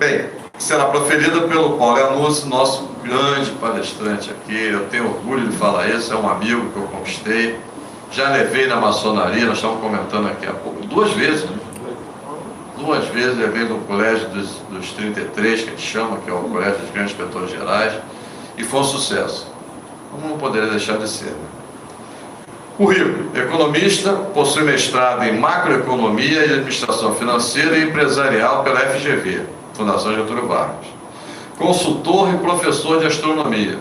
Bem, será proferida pelo Paulo Iannuzzi, nosso grande palestrante aqui. Eu tenho orgulho de falar isso, é um amigo que eu conquistei. Já levei na maçonaria, nós estamos comentando aqui há pouco, 2 vezes, né? 2 vezes levei no colégio dos 33, que a gente chama, que é o colégio dos grandes inspetores gerais, e foi um sucesso. Não poderia deixar de ser, né? Currículo: economista, possui mestrado em macroeconomia e administração financeira e empresarial pela FGV, Fundação Getúlio Vargas. Consultor e professor de astronomia.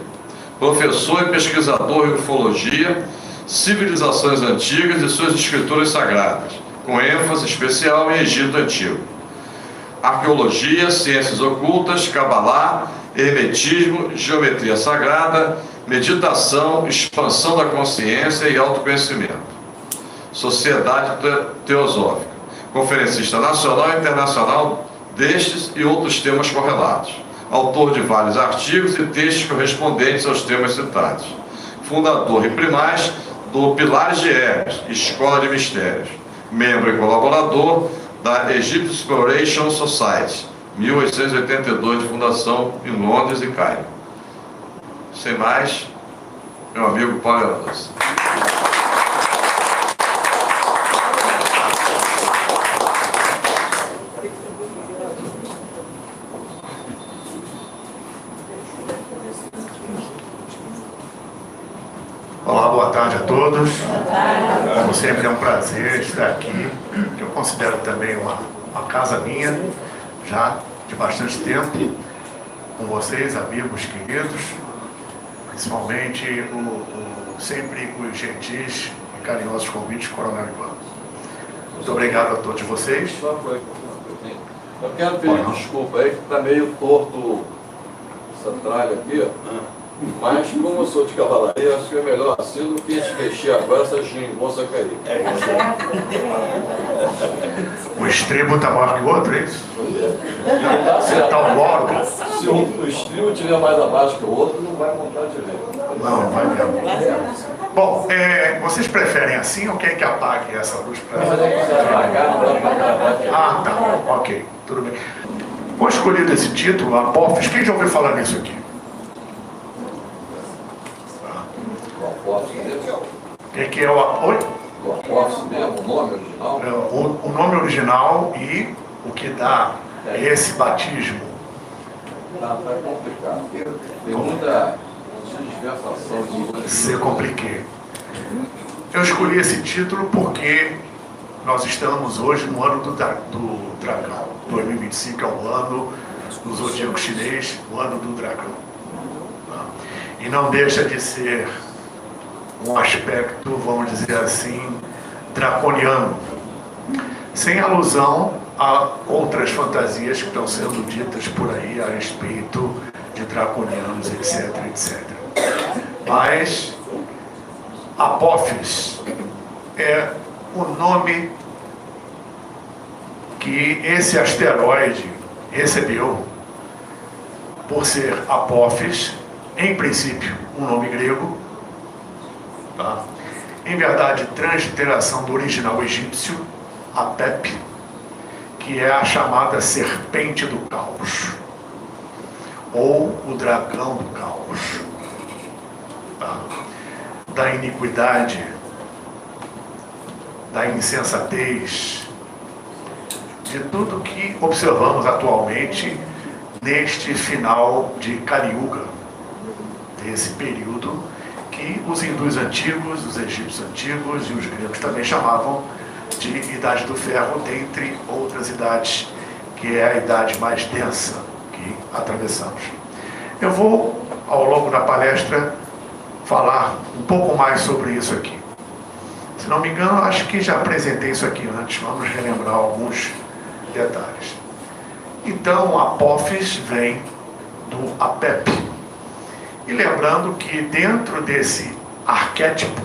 Professor e pesquisador em ufologia, civilizações antigas e suas escrituras sagradas, com ênfase especial em Egito Antigo. Arqueologia, ciências ocultas, cabalá, hermetismo, geometria sagrada, meditação, expansão da consciência e autoconhecimento. Sociedade Teosófica. Conferencista nacional e internacional destes e outros temas correlatos. Autor de vários artigos e textos correspondentes aos temas citados. Fundador e primaz do Pilares de Hermes, Escola de Mistérios. Membro e colaborador da Egypt Exploration Society, 1882, de fundação em Londres e Cairo. Sem mais, meu amigo Paulo Iannuzzi. Olá, boa tarde a todos. Como sempre, é um prazer estar aqui, que eu considero também uma casa minha, já de bastante tempo, com vocês, amigos queridos, principalmente sempre os gentis e carinhosos convites do Coronel Ivan. Muito obrigado a todos vocês. Eu quero pedir desculpa aí, que está meio torto essa tralha aqui, ó. Mas, como eu sou de cavalaria, acho que é melhor assim do que a gente mexer agora essa geringonça cair. O extremo está maior que o outro, é isso? Você está um órgão? Se o extremo estiver mais abaixo que o outro, não vai montar direito. Não, vai mesmo. Bom, vocês preferem assim ou querem que apague essa luz para... Ah, tá. Ok, tudo bem. Vou escolher esse título, Apófis. Quem já ouviu falar nisso aqui? O que é o Apófis? O Apófis mesmo, o nome original? O nome original e o que dá esse batismo. Tá complicado. Tem muita dispensação. Se compliquei. Eu escolhi esse título porque nós estamos hoje no ano do dragão. 2025 é o ano do zodíaco chinês, o ano do dragão. E não deixa de ser um aspecto, vamos dizer assim, draconiano, sem alusão a outras fantasias que estão sendo ditas por aí a respeito de draconianos, etc, etc. Mas Apófis é o nome que esse asteroide recebeu por ser Apófis, em princípio um nome grego, tá? Em verdade, transliteração do original egípcio, Apep, que é a chamada serpente do caos, ou o dragão do caos, tá? Da iniquidade, da insensatez, de tudo que observamos atualmente neste final de Kali Yuga, desse período que os hindus antigos, os egípcios antigos e os gregos também chamavam de Idade do Ferro, dentre outras idades, que é a idade mais densa que atravessamos. Eu vou, ao longo da palestra, falar um pouco mais sobre isso aqui. Se não me engano, acho que já apresentei isso aqui antes, vamos relembrar alguns detalhes. Então, Apófis vem do Apep. E lembrando que dentro desse arquétipo,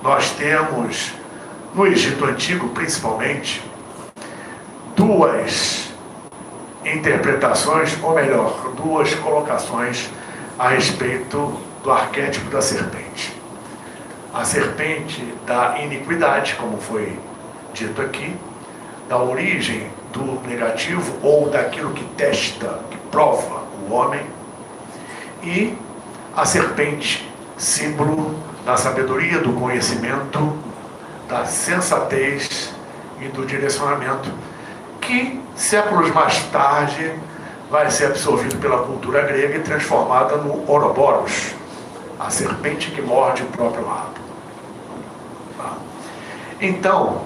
nós temos, no Egito Antigo principalmente, duas interpretações, ou melhor, duas colocações a respeito do arquétipo da serpente. A serpente da iniquidade, como foi dito aqui, da origem do negativo ou daquilo que testa, que prova o homem, e a serpente, símbolo da sabedoria, do conhecimento, da sensatez e do direcionamento, que séculos mais tarde vai ser absorvido pela cultura grega e transformada no Ouroboros, a serpente que morde o próprio rabo. Tá? Então,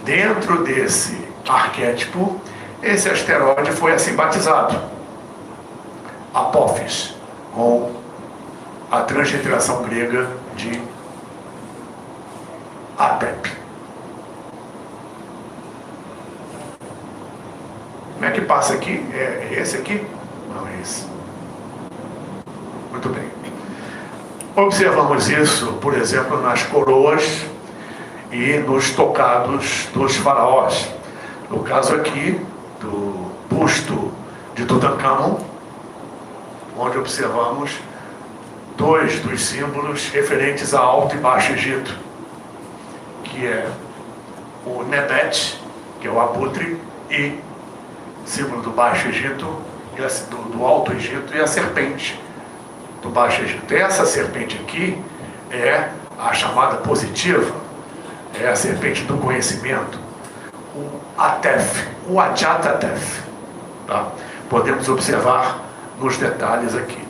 dentro desse arquétipo, esse asteroide foi assim batizado, Apófis, com a transliteração grega de Apep. Como é que passa aqui? É esse aqui? Não, é esse. Muito bem. Observamos isso, por exemplo, nas coroas e nos tocados dos faraós. No caso aqui, do busto de Tutankhamon, onde observamos dois dos símbolos referentes a Alto e Baixo Egito, que é o Nebet, que é o abutre, e símbolo do Baixo Egito, do Alto Egito, e a serpente do Baixo Egito. Essa serpente aqui é a chamada positiva, é a serpente do conhecimento, o Atef, o Adjatatef. Tá? Podemos observar nos detalhes aqui.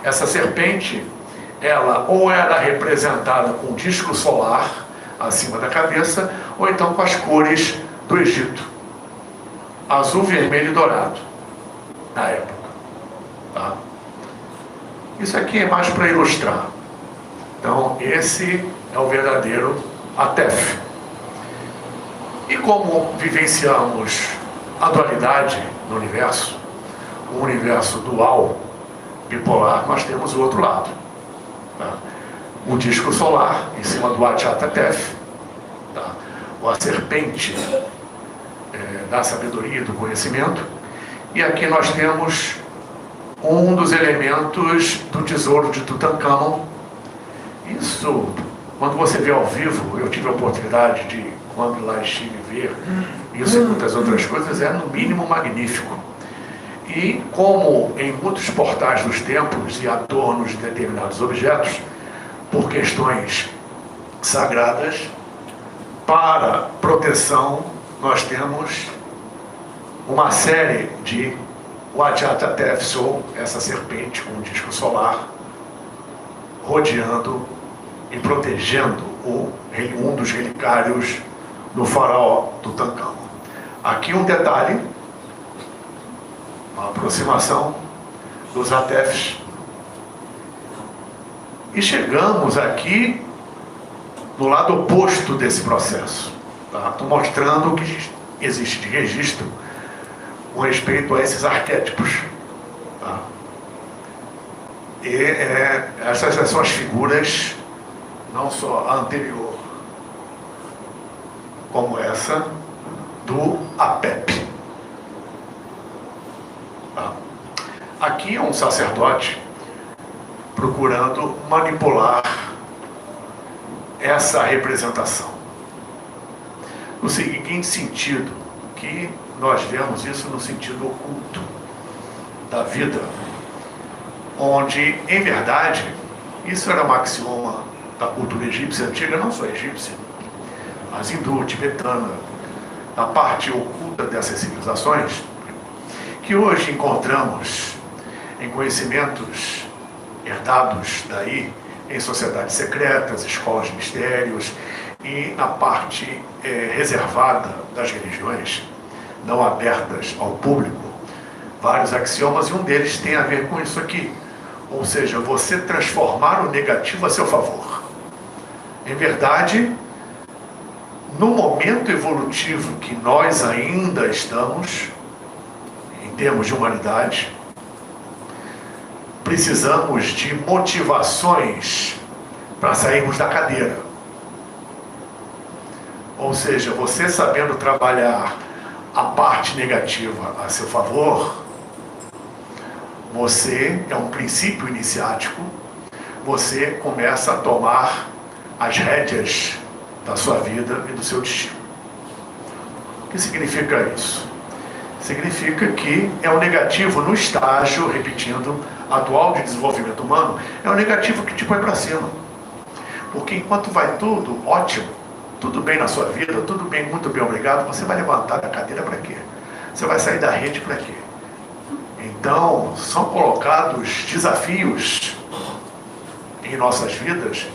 Essa serpente, ela ou era representada com um disco solar acima da cabeça, ou então com as cores do Egito, azul, vermelho e dourado, na época. Tá? Isso aqui é mais para ilustrar. Então, esse é o verdadeiro Atef. E como vivenciamos a dualidade no universo, o universo dual, bipolar, nós temos o outro lado. Tá? O disco solar, em cima do Adjatatef, tá? Ou a serpente da sabedoria e do conhecimento. E aqui nós temos um dos elementos do tesouro de Tutankhamon. Isso, quando você vê ao vivo, eu tive a oportunidade de, quando lá estive, ver isso e muitas outras coisas, é no mínimo magnífico. E como em muitos portais dos templos e adornos de determinados objetos, por questões sagradas, para proteção, nós temos uma série de Adjatatef, ou essa serpente com um disco solar, rodeando e protegendo um dos relicários do faraó Tutankhamon. Aqui um detalhe, uma aproximação dos Atefs. E chegamos aqui no lado oposto desse processo. Tá? Estou mostrando o que existe de registro com respeito a esses arquétipos. Tá? E essas são as figuras, não só a anterior, como essa do Apep. Tá? Aqui é um sacerdote procurando manipular essa representação. No seguinte sentido, que nós vemos isso no sentido oculto da vida, onde, em verdade, isso era um axioma da cultura egípcia antiga, não só egípcia, mas hindu, tibetana, da parte oculta dessas civilizações, que hoje encontramos em conhecimentos herdados daí, em sociedades secretas, escolas de mistérios, e na parte reservada das religiões, não abertas ao público, vários axiomas, e um deles tem a ver com isso aqui. Ou seja, você transformar o negativo a seu favor. Em verdade, no momento evolutivo que nós ainda estamos, em termos de humanidade, precisamos de motivações para sairmos da cadeira. Ou seja, você sabendo trabalhar a parte negativa a seu favor, você é um princípio iniciático, você começa a tomar as rédeas da sua vida e do seu destino. que significa isso? Significa que é o negativo no estágio, repetindo, atual de desenvolvimento humano, é o negativo que te põe para cima. Porque enquanto vai tudo ótimo, tudo bem na sua vida, tudo bem, muito bem, obrigado, você vai levantar da cadeira para quê? Você vai sair da rede para quê? Então, são colocados desafios em nossas vidas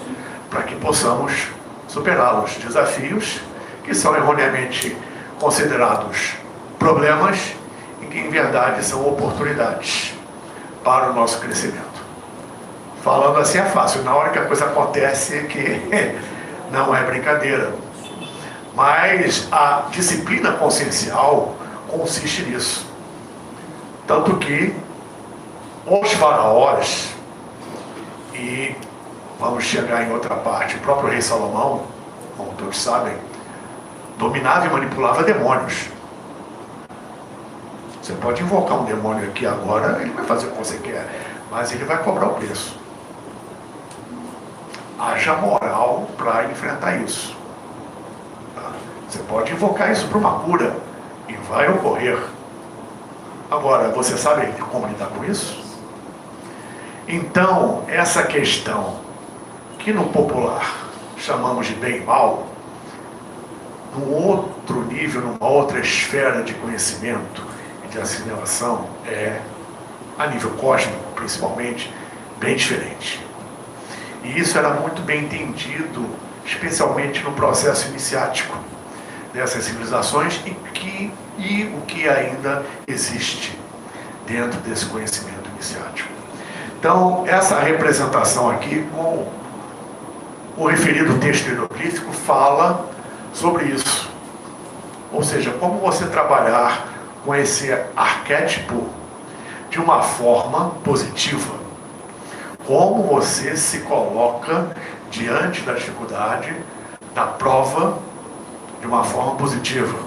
para que possamos superá-los. Desafios que são erroneamente considerados problemas e que, em verdade, são oportunidades para o nosso crescimento. Falando assim é fácil, na hora que a coisa acontece é que não é brincadeira. Mas a disciplina consciencial consiste nisso. Tanto que os faraós, e vamos chegar em outra parte, o próprio rei Salomão, como todos sabem, dominava e manipulava demônios. Você pode invocar um demônio aqui agora, ele vai fazer o que você quer, mas ele vai cobrar o preço. Haja moral para enfrentar isso. Tá? Você pode invocar isso para uma cura e vai ocorrer. Agora, você sabe como lidar com isso? Então, essa questão que no popular chamamos de bem e mal, num outro nível, numa outra esfera de conhecimento e de assimilação, é, a nível cósmico principalmente, bem diferente. E isso era muito bem entendido, especialmente no processo iniciático dessas civilizações e o que ainda existe dentro desse conhecimento iniciático. Então, essa representação aqui, com o referido texto hieroglífico, fala sobre isso. Ou seja, como você trabalhar com esse arquétipo de uma forma positiva. Como você se coloca diante da dificuldade, da prova, de uma forma positiva.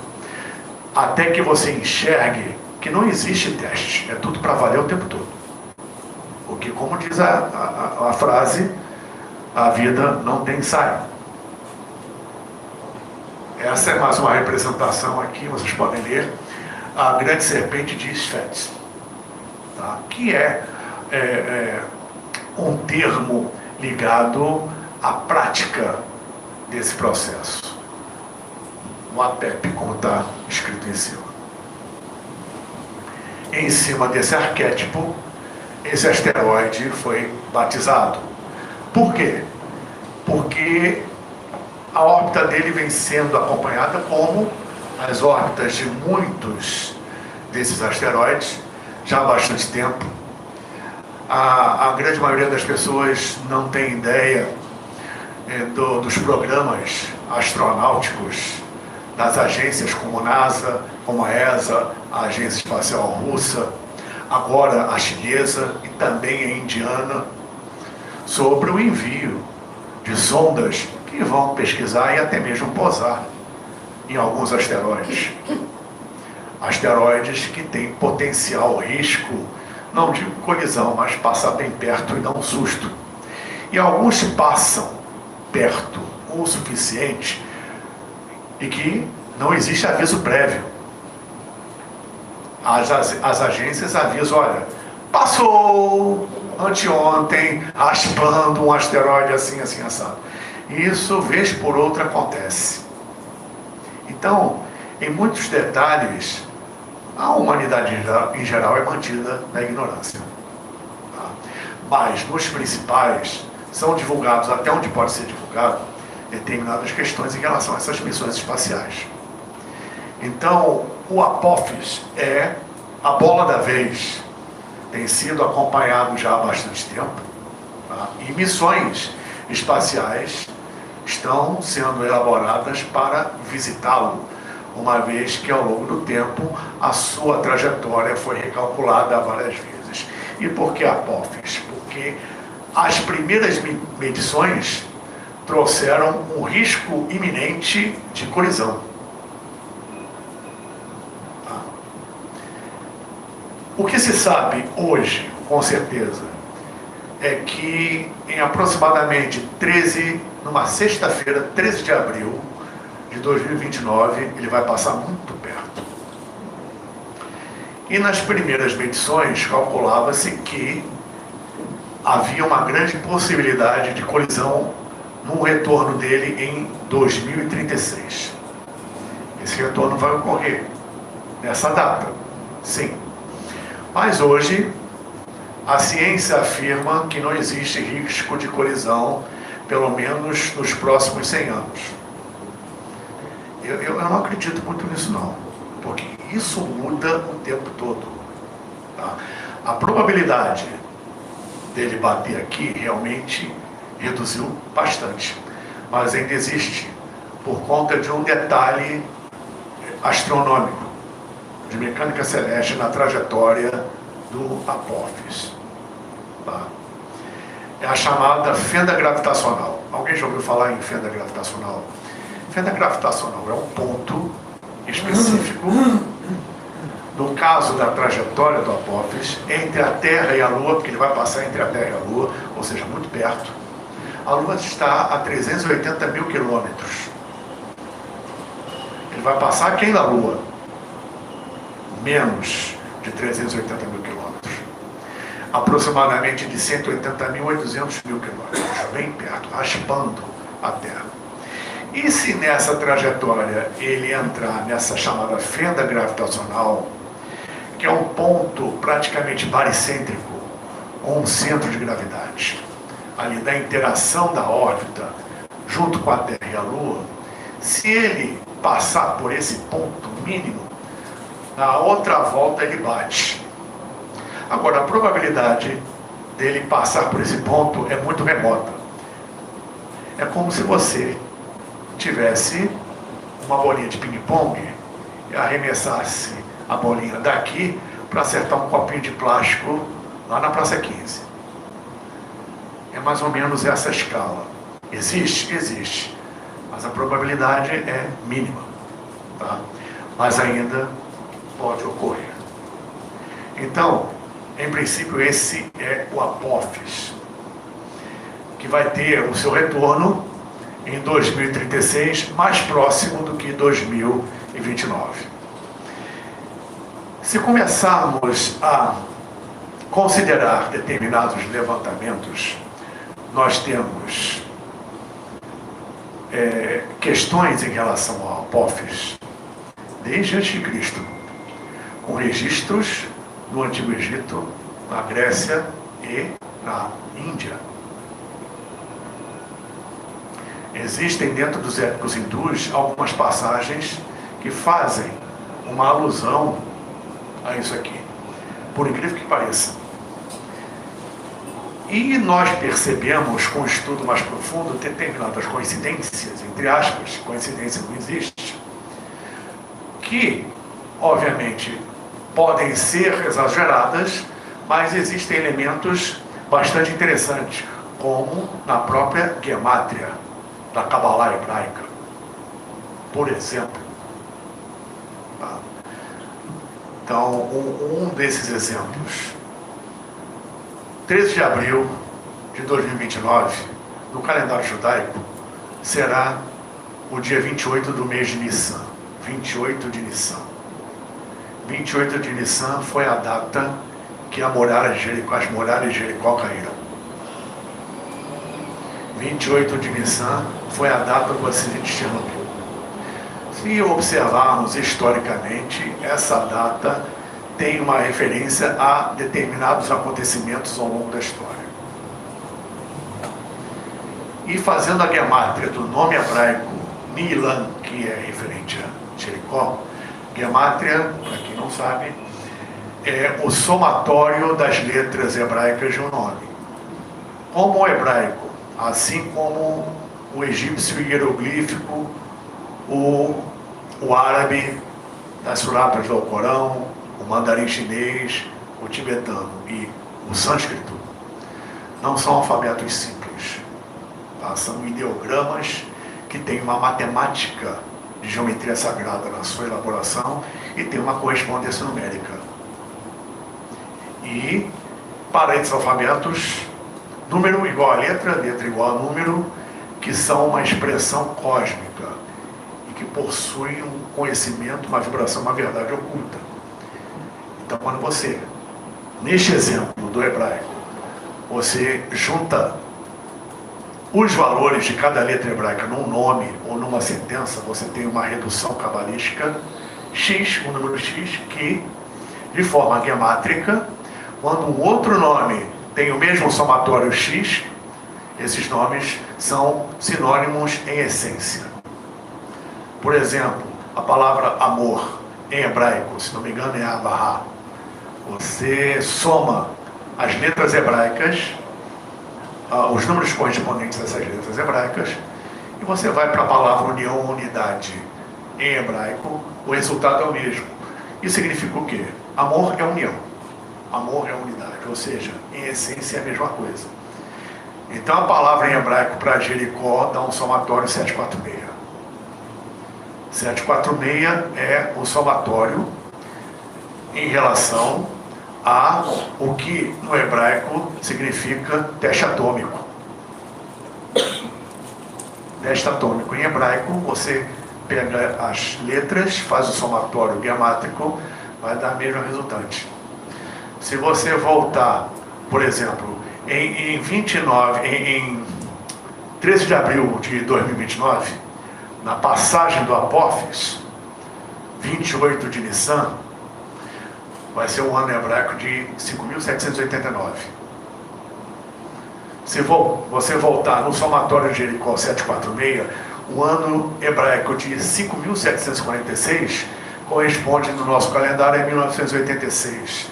Até que você enxergue que não existe teste, é tudo para valer o tempo todo. Porque, como diz a frase, a vida não tem ensaio. Essa é mais uma representação aqui, vocês podem ler, a grande serpente de Sfets, tá? Que é um termo ligado à prática desse processo. O APEP, como está escrito em cima. Em cima desse arquétipo, esse asteroide foi batizado. Por quê? Porque a órbita dele vem sendo acompanhada como as órbitas de muitos desses asteroides já há bastante tempo. A grande maioria das pessoas não tem ideia dos programas astronáuticos das agências como a NASA, como a ESA, a Agência Espacial Russa, agora a chinesa e também a indiana, sobre o envio de sondas que vão pesquisar e até mesmo pousar em alguns asteroides. Asteroides que têm potencial risco, não digo colisão, mas passar bem perto e dar um susto. E alguns passam perto o suficiente e que não existe aviso prévio. As agências avisam, olha, passou anteontem, raspando um asteroide assim, assim, assado. Isso, vez por outra, acontece. Então, em muitos detalhes, a humanidade em geral é mantida na ignorância. Tá? Mas, nos principais, são divulgados, até onde pode ser divulgado, determinadas questões em relação a essas missões espaciais. Então, o Apophis é a bola da vez. Tem sido acompanhado já há bastante tempo. Tá? E missões espaciais estão sendo elaboradas para visitá-lo, uma vez que ao longo do tempo a sua trajetória foi recalculada várias vezes. E por que Apophis? Porque as primeiras medições trouxeram um risco iminente de colisão. Tá? O que se sabe hoje, com certeza, é que em aproximadamente numa sexta-feira, 13 de abril de 2029, ele vai passar muito perto. E nas primeiras medições calculava-se que havia uma grande possibilidade de colisão no retorno dele em 2036. Esse retorno vai ocorrer nessa data, sim. Mas hoje, a ciência afirma que não existe risco de colisão, pelo menos nos próximos 100 anos. Eu não acredito muito nisso não, porque isso muda o tempo todo. Tá? A probabilidade dele bater aqui realmente reduziu bastante, mas ainda existe, por conta de um detalhe astronômico de mecânica celeste na trajetória do Apophis. Tá? É a chamada fenda gravitacional. Alguém já ouviu falar em fenda gravitacional? Fenda gravitacional é um ponto específico, no caso da trajetória do Apophis, entre a Terra e a Lua, porque ele vai passar entre a Terra e a Lua, ou seja, muito perto. A Lua está a 380 mil quilômetros. Ele vai passar aqui na Lua, menos de 380 mil quilômetros. Aproximadamente de 180 mil a 200 mil quilômetros, bem perto, raspando a Terra. E se nessa trajetória ele entrar nessa chamada fenda gravitacional, que é um ponto praticamente baricêntrico, ou um centro de gravidade, ali da interação da órbita junto com a Terra e a Lua, se ele passar por esse ponto mínimo, na outra volta ele bate. Agora, a probabilidade dele passar por esse ponto é muito remota. É como se você tivesse uma bolinha de ping-pong e arremessasse a bolinha daqui para acertar um copinho de plástico lá na Praça 15. É mais ou menos essa escala. Existe? Existe. Mas a probabilidade é mínima. Tá? Mas ainda pode ocorrer. Então, em princípio, esse é o Apophis, que vai ter o seu retorno em 2036, mais próximo do que 2029. Se começarmos a considerar determinados levantamentos, nós temos questões em relação ao Apophis desde antes de Cristo, com registros no Antigo Egito, na Grécia e na Índia. Existem dentro dos épicos hindus algumas passagens que fazem uma alusão a isso aqui, por incrível que pareça. E nós percebemos, com um estudo mais profundo, determinadas coincidências, entre aspas, coincidência não existe, que, obviamente, podem ser exageradas, mas existem elementos bastante interessantes, como na própria Gemátria da Kabbalah hebraica, por exemplo. Tá? Então, um desses exemplos, 13 de abril de 2029, no calendário judaico, será o dia 28 do mês de Nissan. 28 de Nissan. 28 de Nissan foi a data que as muralhas de Jericó caíram. 28 de Nissan foi a data do acidente de Chernobyl. Se observarmos historicamente, essa data tem uma referência a determinados acontecimentos ao longo da história. E fazendo a gemátria do nome hebraico Nilan, que é referente a Jericó, gemátria, para quem não sabe, é o somatório das letras hebraicas de um nome. Como o hebraico, assim como o egípcio hieroglífico, o árabe das suratas do Alcorão, o mandarim chinês, o tibetano e o sânscrito, não são alfabetos simples. Tá? São ideogramas que têm uma matemática de geometria sagrada na sua elaboração e tem uma correspondência numérica. E, para esses alfabetos, número igual a letra igual a número, que são uma expressão cósmica e que possuem um conhecimento, uma vibração, uma verdade oculta. Então, quando você, neste exemplo do hebraico, você junta os valores de cada letra hebraica num nome ou numa sentença, você tem uma redução cabalística X, um número X, que, de forma gemátrica, quando um outro nome tem o mesmo somatório X, esses nomes são sinônimos em essência. Por exemplo, a palavra amor, em hebraico, se não me engano é Abará. Você soma as letras hebraicas, os números correspondentes a essas letras hebraicas, e você vai para a palavra união ou unidade em hebraico, o resultado é o mesmo. Isso significa o quê? Amor é união. Amor é unidade, ou seja, em essência é a mesma coisa. Então a palavra em hebraico para Jericó dá um somatório 746. 746 é o somatório em relação a o que no hebraico significa teste atômico. Teste atômico em hebraico, você pega as letras, faz o somatório gemátrico, vai dar a mesma resultante. Se você voltar, por exemplo, em 13 de abril de 2029, na passagem do Apófis, 28 de Nissan, vai ser um ano hebraico de 5.789. Se você voltar no somatório de Jericó 746, o ano hebraico de 5.746 corresponde no nosso calendário a 1986,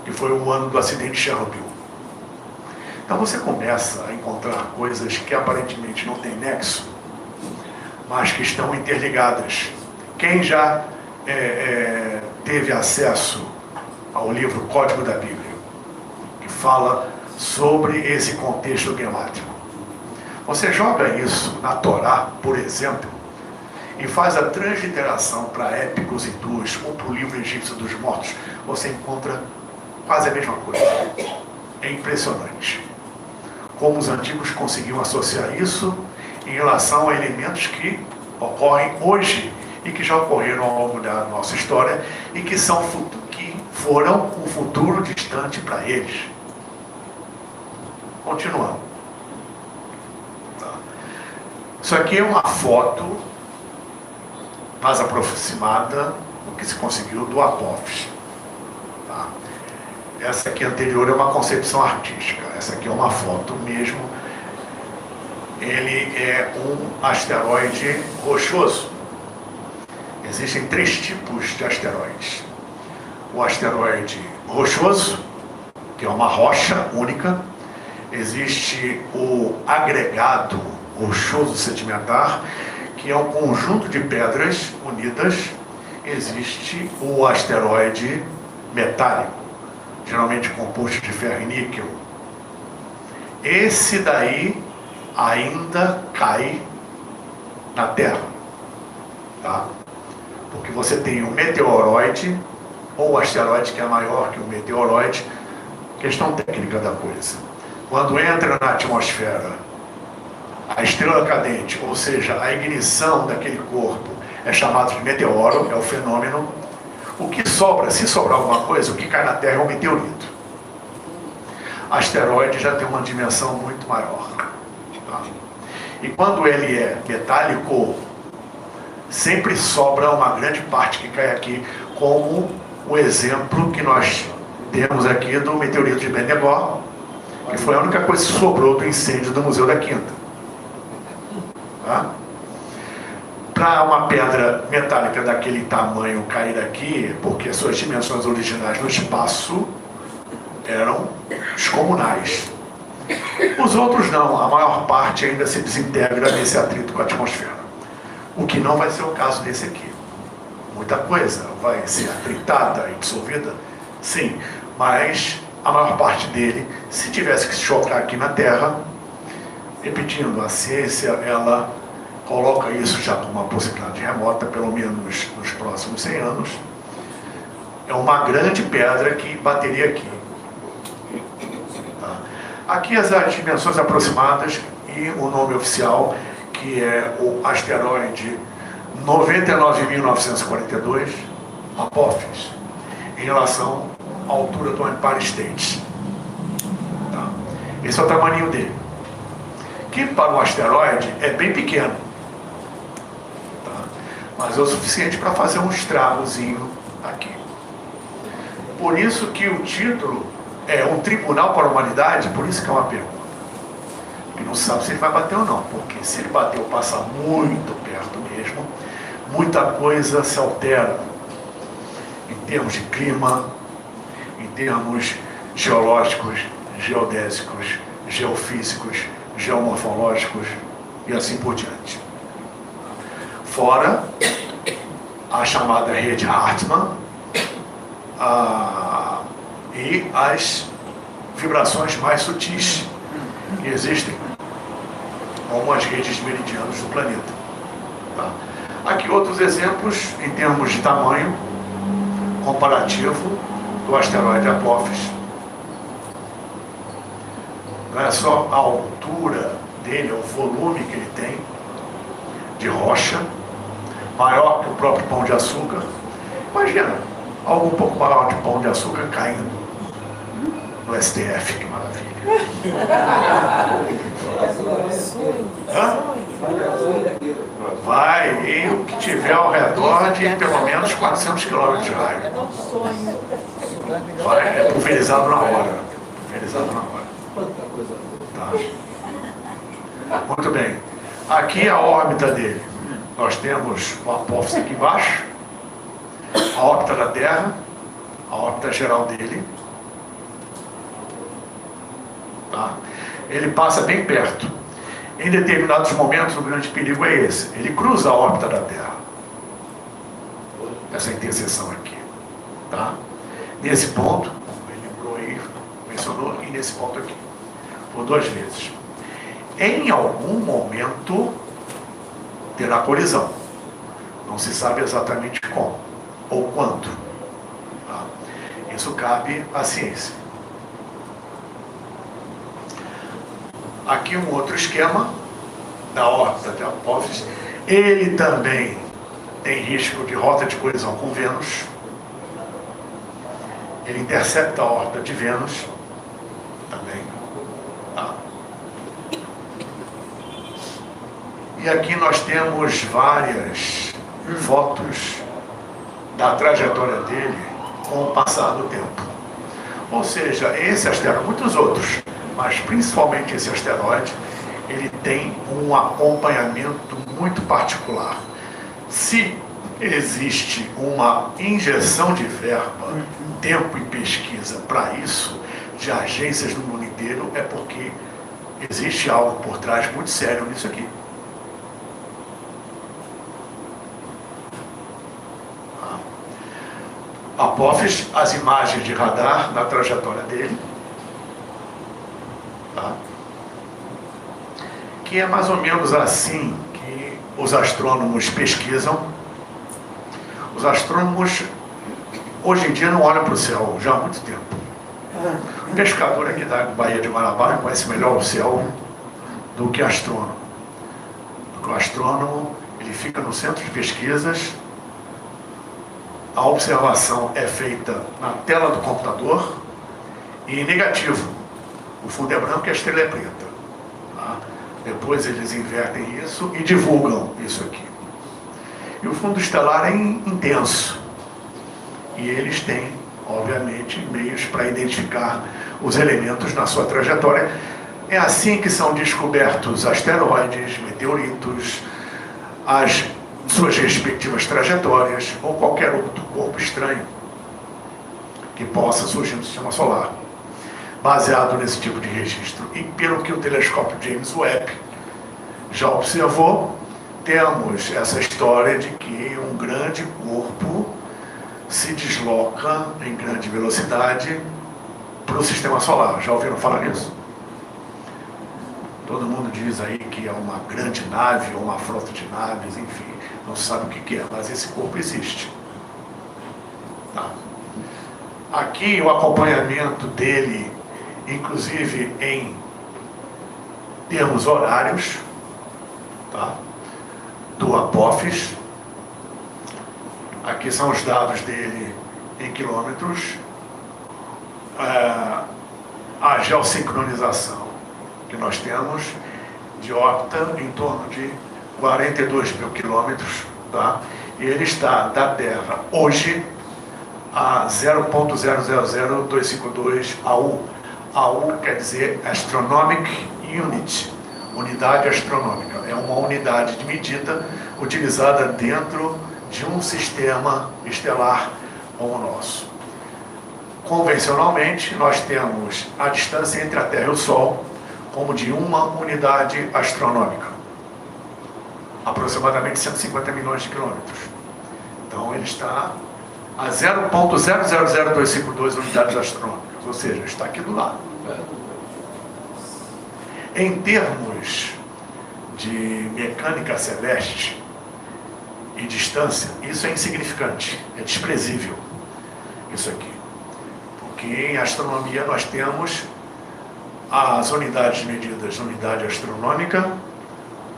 que foi o ano do acidente de Chernobyl. Então você começa a encontrar coisas que aparentemente não têm nexo, mas que estão interligadas. Quem já teve acesso ao livro Código da Bíblia, que fala sobre esse contexto gemátrico. Você joga isso na Torá, por exemplo, e faz a transliteração para Épicos hindus ou para o livro egípcio dos mortos, você encontra quase a mesma coisa. É impressionante como os antigos conseguiam associar isso em relação a elementos que ocorrem hoje e que já ocorreram ao longo da nossa história e que foram um futuro distante para eles. Continuando. Tá. Isso aqui é uma foto mais aproximada do que se conseguiu do Apófis. Tá. Essa aqui anterior é uma concepção artística. Essa aqui é uma foto mesmo. Ele é um asteroide rochoso. Existem 3 tipos de asteroides. O asteroide rochoso, que é uma rocha única. Existe o agregado rochoso sedimentar, que é um conjunto de pedras unidas. Existe o asteroide metálico, geralmente composto de ferro e níquel. Esse daí ainda cai na Terra, tá? Porque você tem um meteoroide ou asteroide que é maior que o meteoroide. Questão técnica da coisa. Quando entra na atmosfera, a estrela cadente, ou seja, a ignição daquele corpo, é chamado de meteoro, é o fenômeno. O que sobra, se sobrar alguma coisa, o que cai na Terra é um meteorito. Asteroide já tem uma dimensão muito maior. Tá? E quando ele é metálico, sempre sobra uma grande parte que cai aqui, como o exemplo que nós temos aqui do meteorito de Bendegó, que foi a única coisa que sobrou do incêndio do Museu da Quinta. Tá? Para uma pedra metálica daquele tamanho cair aqui, porque suas dimensões originais no espaço eram descomunais. Os outros não, a maior parte ainda se desintegra nesse atrito com a atmosfera. O que não vai ser o caso desse aqui. Muita coisa vai ser atritada e dissolvida, sim, mas a maior parte dele, se tivesse que se chocar aqui na Terra, repetindo, a ciência, ela coloca isso já como uma possibilidade remota, pelo menos nos próximos 100 anos, é uma grande pedra que bateria aqui. Tá? Aqui as dimensões aproximadas e o nome oficial, que é o asteroide 99.942, Apófis. em relação à altura do Empire State. Tá? Esse é o tamanho dele, que para um asteroide é bem pequeno, tá? Mas é o suficiente para fazer um estragozinho aqui. Por isso que o título é um tribunal para a humanidade, por isso que é uma pergunta. E não sabe se ele vai bater ou não, porque se ele bater ou passar muito perto mesmo, muita coisa se altera em termos de clima, em termos geológicos, geodésicos, geofísicos, geomorfológicos e assim por diante. Fora a chamada rede Hartmann e as vibrações mais sutis que existem, como as redes de meridianos do planeta. Tá? Aqui outros exemplos em termos de tamanho comparativo do asteroide Apophis. Não é só a altura dele, o volume que ele tem de rocha, maior que o próprio Pão de Açúcar. Imagina, algo um pouco maior de Pão de Açúcar caindo no STF, que maravilha. Hã? Vai, e o que tiver ao redor de pelo menos 400 km de raio. Vai, é pulverizado na hora. Pulverizado na hora. Tá. Muito bem. Aqui a órbita dele. Nós temos o Apophis aqui embaixo, a órbita da Terra, a órbita geral dele. Tá? Ele passa bem perto. Em determinados momentos, o grande perigo é esse. Ele cruza a órbita da Terra. Essa interseção aqui. Tá? Nesse ponto, ele lembrou aí, mencionou, e nesse ponto aqui. Por 2 vezes. Em algum momento, terá colisão. Não se sabe exatamente como ou quando. Tá? Isso cabe à ciência. Aqui um outro esquema da órbita de Apophis. Ele também tem risco de rota de colisão com Vênus. Ele intercepta a órbita de Vênus também. Tá? E aqui nós temos várias fotos da trajetória dele com o passar do tempo. Ou seja, esse asteroide, muitos outros, mas principalmente esse asteroide, ele tem um acompanhamento muito particular. Se existe uma injeção de verba, tempo e pesquisa para isso, de agências no mundo inteiro, é porque existe algo por trás muito sério nisso aqui. Apophis, as imagens de radar da trajetória dele, tá? Que é mais ou menos assim que os astrônomos pesquisam. Os astrônomos hoje em dia não olham para o céu já há muito tempo. O pescador aqui da Baía de Guanabara conhece melhor o céu do que astrônomo. Porque o astrônomo, ele fica no centro de pesquisas. A observação é feita na tela do computador e em negativo. O fundo é branco e a estrela é preta. Tá? Depois eles invertem isso e divulgam isso aqui. E o fundo estelar é intenso. E eles têm, obviamente, meios para identificar os elementos na sua trajetória. É assim que são descobertos asteroides, meteoritos, as suas respectivas trajetórias ou qualquer outro corpo estranho que possa surgir no sistema solar, baseado nesse tipo de registro. E pelo que o telescópio James Webb já observou, temos essa história de que um grande corpo se desloca em grande velocidade para o sistema solar. Já ouviram falar nisso? Todo mundo diz aí que é uma grande nave ou uma frota de naves, enfim, não se sabe o que é, mas esse corpo existe. Tá? Aqui o acompanhamento dele, inclusive em termos horários, tá? Do Apophis. Aqui são os dados dele em quilômetros, a geossincronização que nós temos de órbita em torno de 42 mil quilômetros, tá? E ele está da Terra hoje a 0.000252 AU. AU quer dizer Astronomic Unit, unidade astronômica. É uma unidade de medida utilizada dentro de um sistema estelar como o nosso. Convencionalmente, nós temos a distância entre a Terra e o Sol como de uma unidade astronômica, aproximadamente 150 milhões de quilômetros. Então, ele está a 0.000252 unidades astronômicas, ou seja, está aqui do lado. Em termos de mecânica celeste e distância, isso é insignificante, é desprezível, isso aqui. Porque em astronomia nós temos as unidades medidas, unidade astronômica,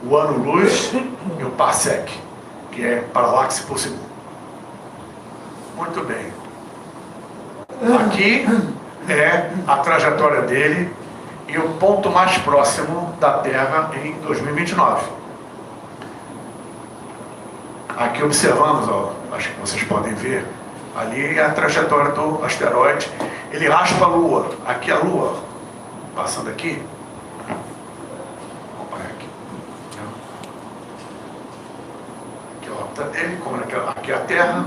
o ano-luz e o parsec, que é paralaxe por segundo. Muito bem. Aqui é a trajetória dele e o ponto mais próximo da Terra em 2029. Aqui observamos, ó, acho que vocês podem ver, ali é a trajetória do asteroide. Ele raspa a Lua. Aqui a Lua, passando aqui. Aqui a órbita dele, como aqui é a Terra,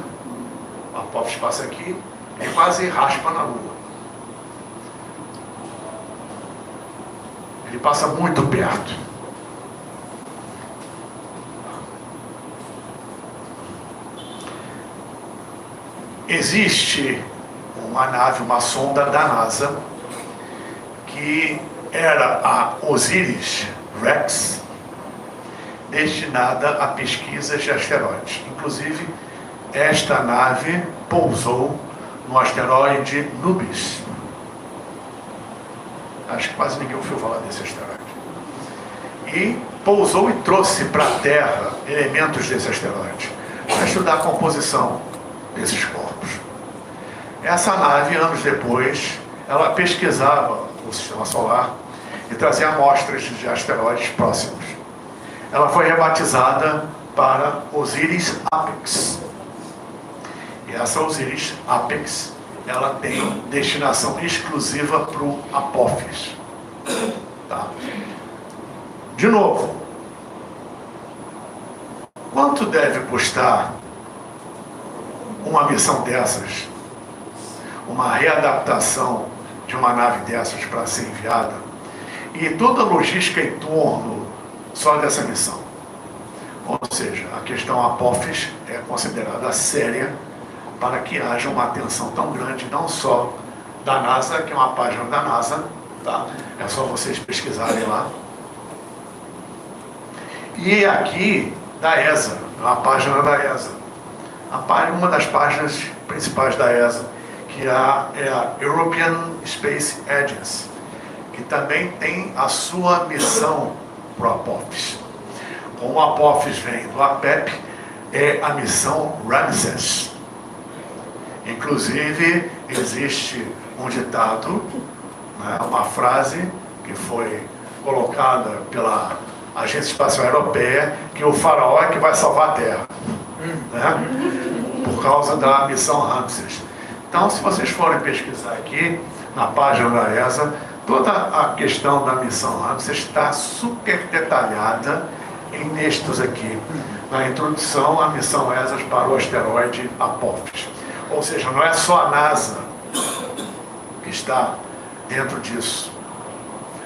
a Apófis passa aqui e quase raspa na Lua. Ele passa muito perto. Existe uma nave, uma sonda da NASA, que era a OSIRIS-REx, destinada a pesquisas de asteroides. Inclusive, esta nave pousou no asteroide Nubis. Acho que quase ninguém ouviu falar desse asteroide. E pousou e trouxe para a Terra elementos desse asteroide, para estudar a composição desses corpos. Essa nave, anos depois, ela pesquisava o sistema solar e trazia amostras de asteroides próximos. Ela foi rebatizada para OSIRIS-APEX. E essa OSIRIS-APEX, ela tem destinação exclusiva para o Apófis. Tá? De novo, quanto deve custar uma missão dessas, uma readaptação de uma nave dessas para ser enviada, e toda a logística em torno só dessa missão? Ou seja, a questão Apófis é considerada séria para que haja uma atenção tão grande, não só da NASA, que é uma página da NASA, tá? É só vocês pesquisarem lá. E aqui da ESA, uma página da ESA. Uma das páginas principais da ESA, que é a European Space Agency, que também tem a sua missão para o Apófis. Como o Apófis vem do APEP, é a missão Ramses. Inclusive, existe um ditado, né, uma frase que foi colocada pela Agência Espacial Europeia, que o faraó é que vai salvar a Terra, né, por causa da missão Ramses. Então, se vocês forem pesquisar aqui, na página da ESA, toda a questão da missão Ramses está super detalhada em textos aqui, na introdução à missão ESA para o asteroide Apófis. Ou seja, não é só a NASA que está dentro disso.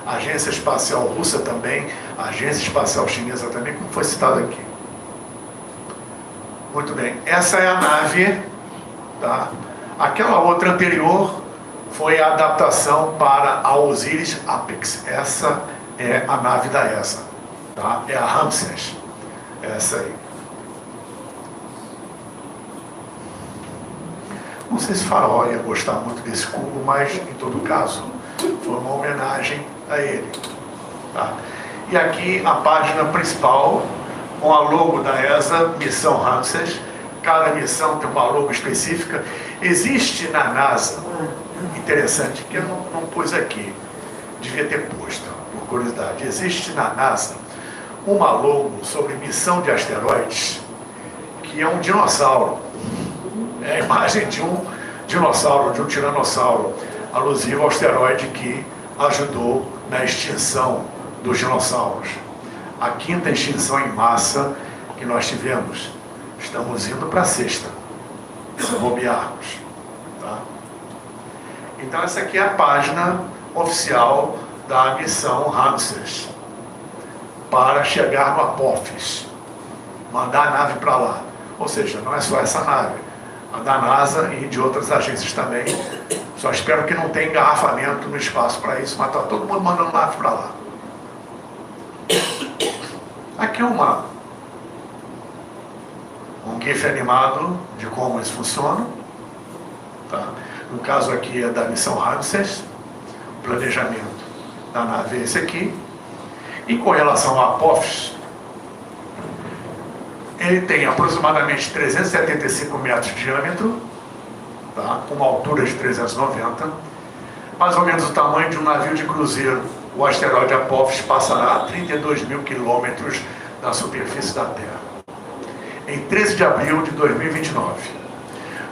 A Agência Espacial Russa também, a Agência Espacial Chinesa também, como foi citado aqui. Muito bem, essa é a nave, tá? Aquela outra anterior foi a adaptação para a OSIRIS-APEX. Essa é a nave da ESA, tá? É a Ramses, essa aí. Não sei se o faraó ia gostar muito desse cubo, mas, em todo caso, foi uma homenagem a ele. Tá? E aqui a página principal, com a logo da ESA, Missão Ramses. Cada missão tem uma logo específica. Existe na NASA, interessante, que eu não pus aqui, devia ter posto, por curiosidade, existe na NASA uma logo sobre missão de asteroides, que é um dinossauro. É a imagem de um dinossauro, de um tiranossauro, alusivo ao asteroide que ajudou na extinção dos dinossauros. A 5ª extinção em massa que nós tivemos. Estamos indo para a 6ª, se bobearmos. Tá? Então essa aqui é a página oficial da missão Ramses, para chegar no Apophis, mandar a nave para lá. Ou seja, não é só essa nave, a da NASA e de outras agências também. Só espero que não tenha engarrafamento no espaço para isso, mas está todo mundo mandando nave para lá. Aqui é um GIF animado de como isso funciona. Tá? No caso aqui é da missão Ramses, o planejamento da nave é esse aqui. E com relação ao Apophis, ele tem aproximadamente 375 metros de diâmetro, tá? Com uma altura de 390, mais ou menos o tamanho de um navio de cruzeiro. O asteroide Apophis passará a 32 mil quilômetros da superfície da Terra, em 13 de abril de 2029.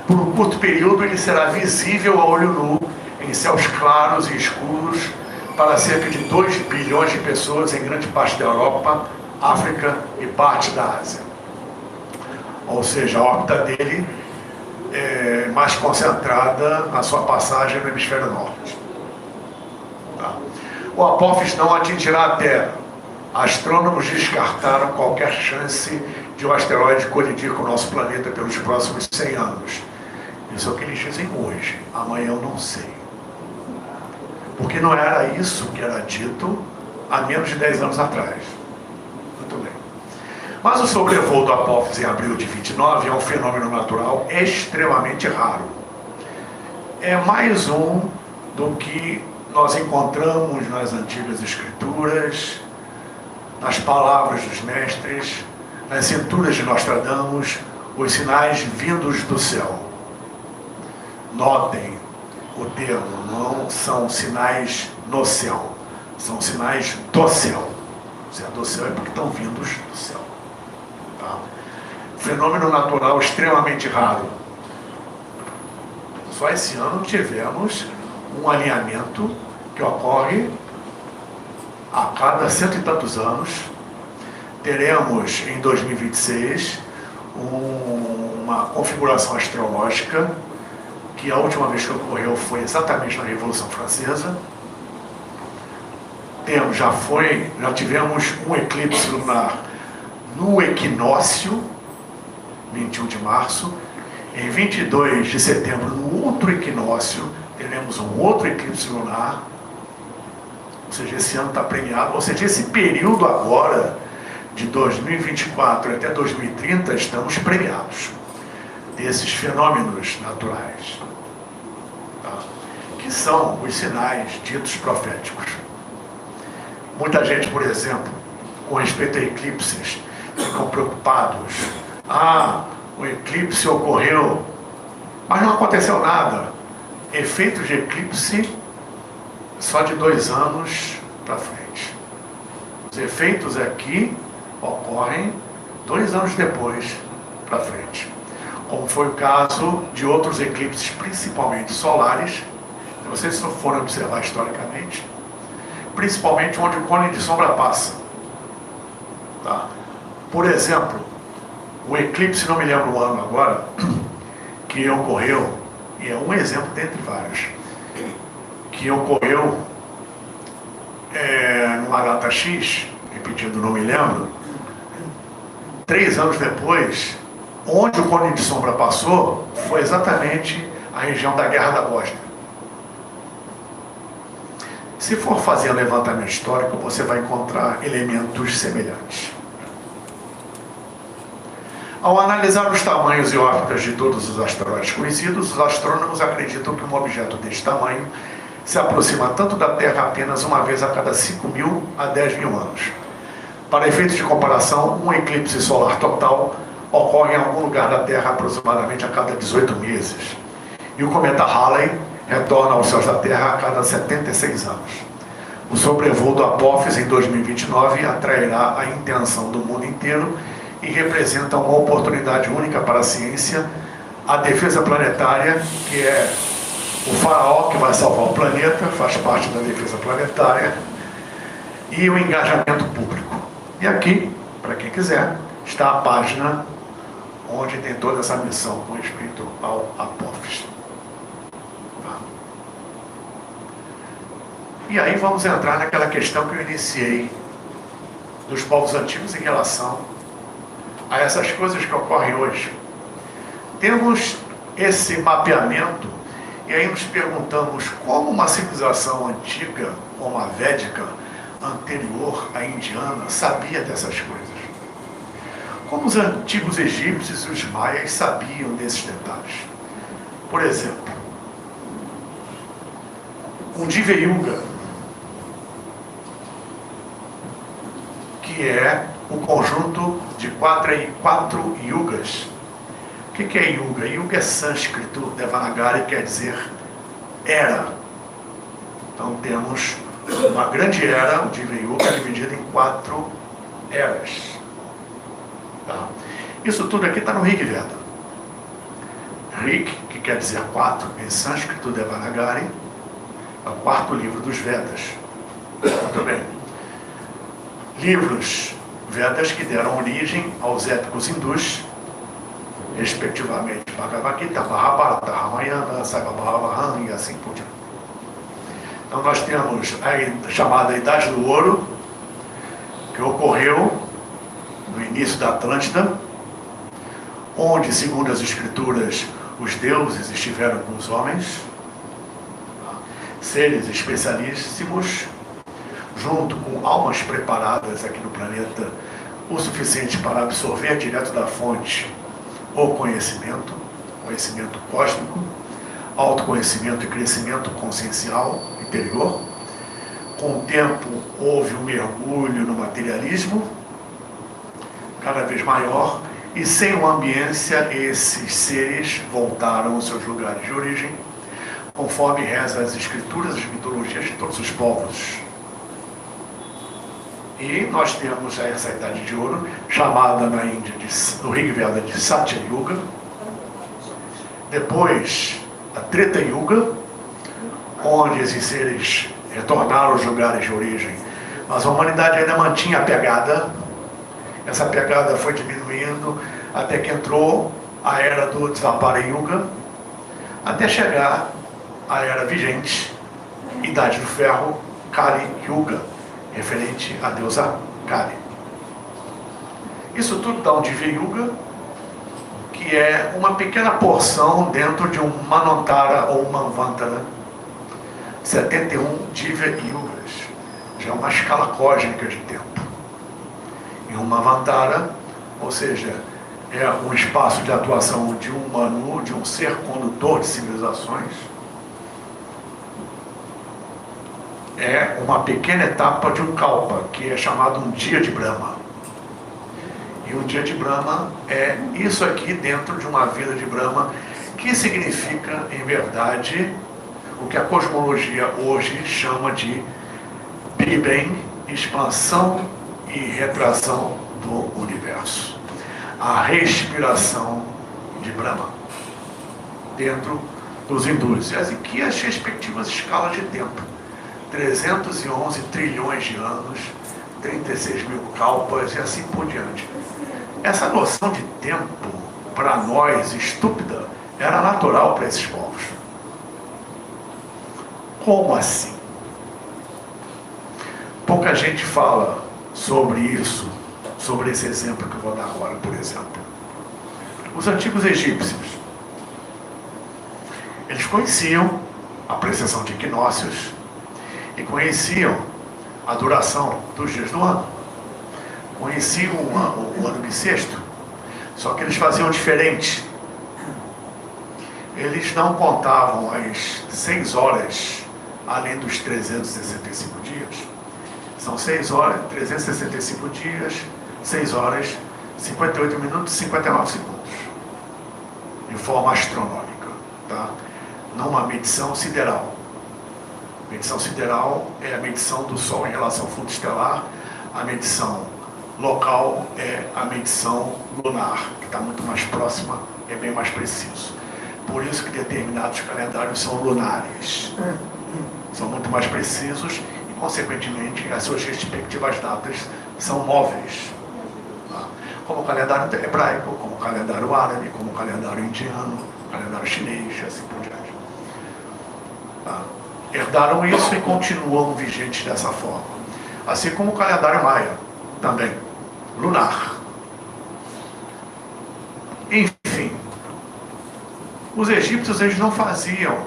Por um curto período, ele será visível a olho nu em céus claros e escuros para cerca de 2 bilhões de pessoas em grande parte da Europa, África e parte da Ásia. Ou seja, a órbita dele é mais concentrada na sua passagem no hemisfério norte. Tá? O Apophis não atingirá a Terra. Astrônomos descartaram qualquer chance de o asteroide colidir com o nosso planeta pelos próximos 100 anos. Isso é o que eles dizem hoje. Amanhã eu não sei. Porque não era isso que era dito há menos de 10 anos atrás. Muito bem. Mas o sobrevoo do Apophis em abril de 29 é um fenômeno natural extremamente raro. É mais um do que nós encontramos nas antigas escrituras, nas palavras dos mestres, nas cinturas de Nostradamus, os sinais vindos do céu. Notem o termo, não são sinais no céu, são sinais do céu. Se é do céu é porque estão vindos do céu. Tá? Fenômeno natural extremamente raro. Só esse ano tivemos um alinhamento que ocorre a cada 100 e tantos anos. Teremos em 2026 uma configuração astrológica que a última vez que ocorreu foi exatamente na Revolução Francesa. Já tivemos um eclipse lunar no equinócio, 21 de março. Em 22 de setembro, no outro equinócio, teremos um outro eclipse lunar. Ou seja, esse ano está premiado. Ou seja, esse período agora, de 2024 até 2030, estamos premiados desses fenômenos naturais, tá? Que são os sinais ditos proféticos. Muita gente, por exemplo, com respeito a eclipses, ficam preocupados. O eclipse ocorreu, mas não aconteceu nada. Efeitos de eclipse só de 2 anos para frente. Os efeitos aqui ocorrem 2 anos depois para frente, como foi o caso de outros eclipses, principalmente solares. Se vocês forem observar historicamente, principalmente onde o cone de sombra passa, tá? Por exemplo, o eclipse, não me lembro o ano agora, que ocorreu, e é um exemplo dentre vários, que ocorreu numa data X, repetindo, não me lembro, 3 anos depois, onde o cone de sombra passou, foi exatamente a região da Guerra da Bósnia. Se for fazer levantamento histórico, você vai encontrar elementos semelhantes. Ao analisar os tamanhos e órbitas de todos os asteroides conhecidos, os astrônomos acreditam que um objeto deste tamanho se aproxima tanto da Terra apenas uma vez a cada 5.000 a 10.000 anos. Para efeitos de comparação, um eclipse solar total ocorre em algum lugar da Terra aproximadamente a cada 18 meses. E o cometa Halley retorna aos céus da Terra a cada 76 anos. O sobrevoo do Apophis em 2029 atrairá a intenção do mundo inteiro e representa uma oportunidade única para a ciência, a defesa planetária, que é o faraó que vai salvar o planeta, faz parte da defesa planetária, e o engajamento público. E aqui, para quem quiser, está a página onde tem toda essa missão com respeito ao Apophis. E aí vamos entrar naquela questão que eu iniciei dos povos antigos em relação a essas coisas que ocorrem hoje. Temos esse mapeamento e aí nos perguntamos como uma civilização antiga, como a védica, anterior à indiana, sabia dessas coisas. Como os antigos egípcios e os maias sabiam desses detalhes. Por exemplo, um Diva Yuga, que é o conjunto de quatro yugas. O que é yuga? Yuga é sânscrito, Devanagari quer dizer era. Então temos uma grande era, o Diva Yuga, dividida em 4 eras. Tá? Isso tudo aqui está no Rig Veda. Rig, que quer dizer 4, em sânscrito, Devanagari, é o 4º livro dos Vedas. Muito bem. Livros Vedas que deram origem aos épicos hindus, respectivamente Bhagavad Gita, Mahabharata, Ramayana, Saibabhavahan e assim por diante. Então nós temos a chamada Idade do Ouro, que ocorreu no início da Atlântida, onde, segundo as escrituras, os deuses estiveram com os homens, seres especialíssimos, junto com almas preparadas aqui no planeta, o suficiente para absorver direto da fonte o conhecimento cósmico, autoconhecimento e crescimento consciencial interior. Com o tempo houve um mergulho no materialismo cada vez maior, e sem uma ambiência esses seres voltaram aos seus lugares de origem, conforme reza as escrituras, as mitologias de todos os povos. E nós temos essa Idade de Ouro, chamada na Índia, no Rig Veda, de Satya Yuga. Depois, a Treta Yuga, onde esses seres retornaram aos lugares de origem. Mas a humanidade ainda mantinha a pegada. Essa pegada foi diminuindo até que entrou a era do Dvapara Yuga, até chegar à era vigente, Idade do Ferro, Kali Yuga, referente à deusa Kali. Isso tudo dá um Diva Yuga, que é uma pequena porção dentro de um Manvantara ou Manvantara, 71 Diva Yugas, já é uma escala cósmica de tempo. Em uma Manvantara, ou seja, é um espaço de atuação de um Manu, de um ser condutor de civilizações, é uma pequena etapa de um Kalpa, que é chamado um dia de Brahma. E um dia de Brahma é isso aqui dentro de uma vida de Brahma, que significa, em verdade, o que a cosmologia hoje chama de Big Bang, expansão e retração do universo. A respiração de Brahma dentro dos hindus. E aqui as respectivas escalas de tempo. 311 trilhões de anos, 36 mil kalpas e assim por diante. Essa noção de tempo, para nós, estúpida, era natural para esses povos. Como assim? Pouca gente fala sobre isso, sobre esse exemplo que eu vou dar agora, por exemplo. Os antigos egípcios, eles conheciam a precessão de equinócios e conheciam a duração dos dias do ano. Conheciam o ano bissexto, só que eles faziam diferente. Eles não contavam as 6 horas além dos 365 dias. São 6 horas, 365 dias, 6 horas, 58 minutos e 59 segundos. De forma astronômica. Tá? numa medição sideral. Medição sideral é a medição do Sol em relação ao fundo estelar. A medição local é a medição lunar, que está muito mais próxima, é bem mais preciso. Por isso que determinados calendários são lunares. São muito mais precisos e, consequentemente, as suas respectivas datas são móveis. Como o calendário hebraico, como o calendário árabe, como o calendário indiano, o calendário chinês, assim por diante. Herdaram isso e continuam vigentes dessa forma. Assim como o calendário maia, também, lunar. Enfim, os egípcios, eles não faziam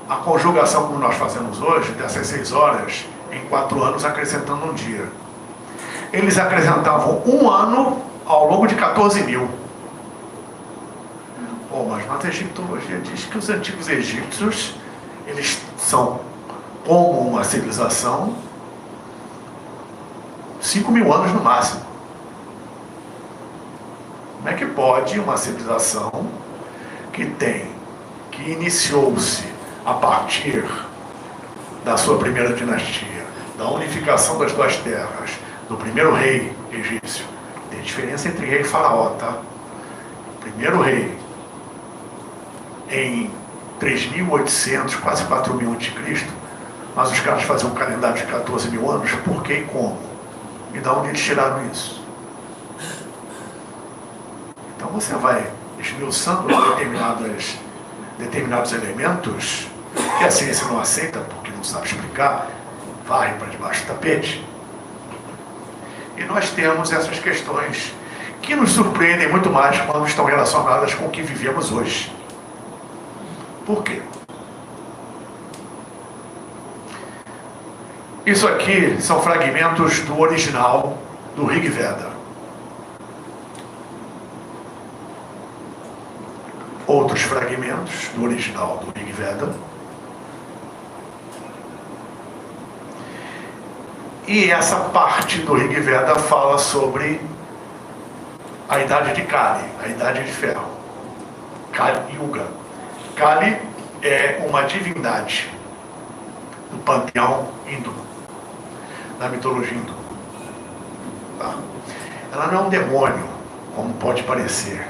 a conjugação como nós fazemos hoje, dessas 6 horas, em 4 anos, acrescentando um dia. Eles acrescentavam um ano ao longo de 14.000. Mas a egiptologia diz que os antigos egípcios, eles são como uma civilização 5.000 anos no máximo. Como é que pode uma civilização que iniciou-se a partir da sua primeira dinastia, da unificação das 2 terras, do primeiro rei egípcio? Tem diferença entre rei e faraó, tá? O primeiro rei, em 3.800, quase 4.000 a.C., mas os caras faziam um calendário de 14.000 anos, por que e como? E de onde eles tiraram isso? Então você vai esmiuçando determinados elementos que a ciência não aceita porque não sabe explicar, varre para debaixo do tapete. E nós temos essas questões que nos surpreendem muito mais quando estão relacionadas com o que vivemos hoje. Por quê? Isso aqui são fragmentos do original do Rig Veda. Outros fragmentos do original do Rig Veda. E essa parte do Rig Veda fala sobre a idade de Kali, a idade de ferro. Kali Yuga. Kali é uma divindade do panteão hindu, da mitologia hindu. Ela não é um demônio, como pode parecer.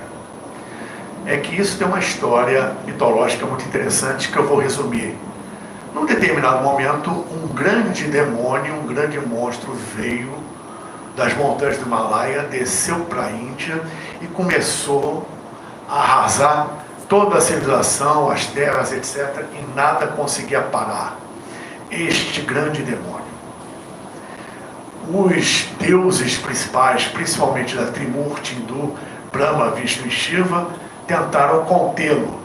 É que isso tem uma história mitológica muito interessante que eu vou resumir. Num determinado momento, um grande demônio, um grande monstro veio das montanhas do Himalaia, desceu para a Índia e começou a arrasar toda a civilização, as terras, etc. E nada conseguia parar este grande demônio. Os deuses principais, principalmente da Trimurti hindu, Brahma, Vishnu e Shiva, tentaram contê-lo.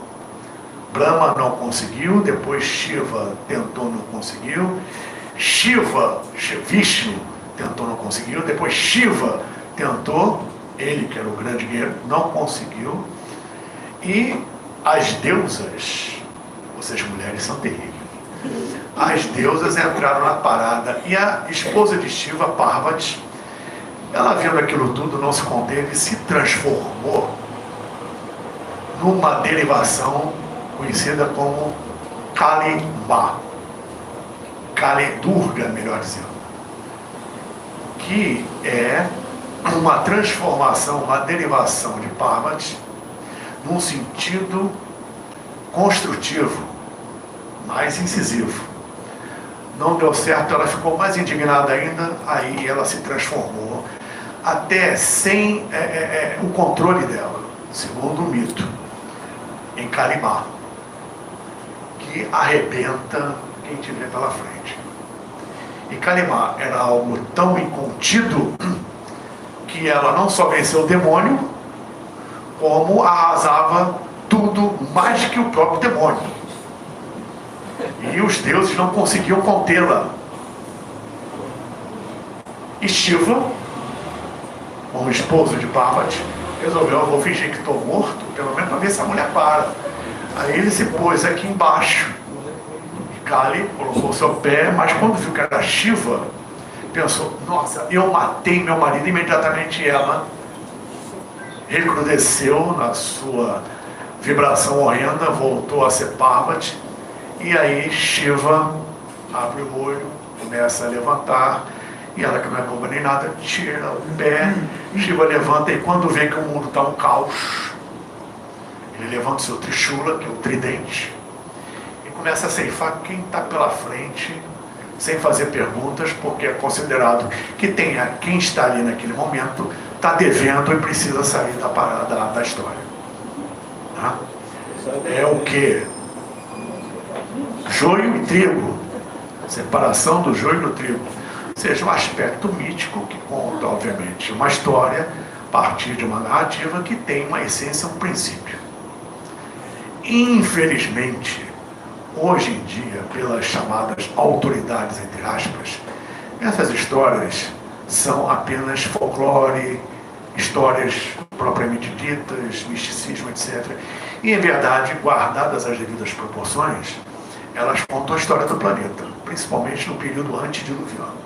Brahma não conseguiu, depois Shiva tentou, não conseguiu. Vishnu tentou, não conseguiu. Depois Shiva tentou, ele que era o grande guerreiro, não conseguiu. E as deusas, vocês mulheres são terríveis, as deusas entraram na parada e a esposa de Shiva, Parvati, ela vendo aquilo tudo, não se conteve, se transformou numa derivação conhecida como Kali Ma, Kali Durga, melhor dizendo, que é uma transformação, uma derivação de Parvati num sentido construtivo, mais incisivo. Não deu certo, ela ficou mais indignada ainda, aí ela se transformou, até sem o controle dela, segundo o mito, em Kali Ma, que arrebenta quem tiver pela frente. E Kali Ma era algo tão incontido que ela não só venceu o demônio, como arrasava tudo mais que o próprio demônio. E os deuses não conseguiam contê-la. E Shiva, como esposo de Parvati, resolveu: eu vou fingir que estou morto, pelo menos para ver se a mulher para. Aí ele se pôs aqui embaixo. E Kali colocou seu pé, mas quando viu que era Shiva, pensou: nossa, eu matei meu marido. Imediatamente ela recrudesceu na sua vibração horrenda, voltou a ser Parvati, e aí Shiva abre o olho, começa a levantar, e ela, que não é boba nem nada, tira o pé, Shiva levanta, e quando vê que o mundo está um caos, ele levanta o seu Trishula, que é o tridente, e começa a ceifar quem está pela frente, sem fazer perguntas, porque é considerado que quem está ali naquele momento está devendo e precisa sair da parada da história. Tá? É o que? Joio e trigo. Separação do joio do trigo. Ou seja, um aspecto mítico que conta, obviamente, uma história a partir de uma narrativa que tem uma essência, um princípio. Infelizmente, hoje em dia, pelas chamadas autoridades, entre aspas, essas histórias são apenas folclore, histórias propriamente ditas, misticismo, etc. E, em verdade, guardadas as devidas proporções, elas contam a história do planeta, principalmente no período antediluviano.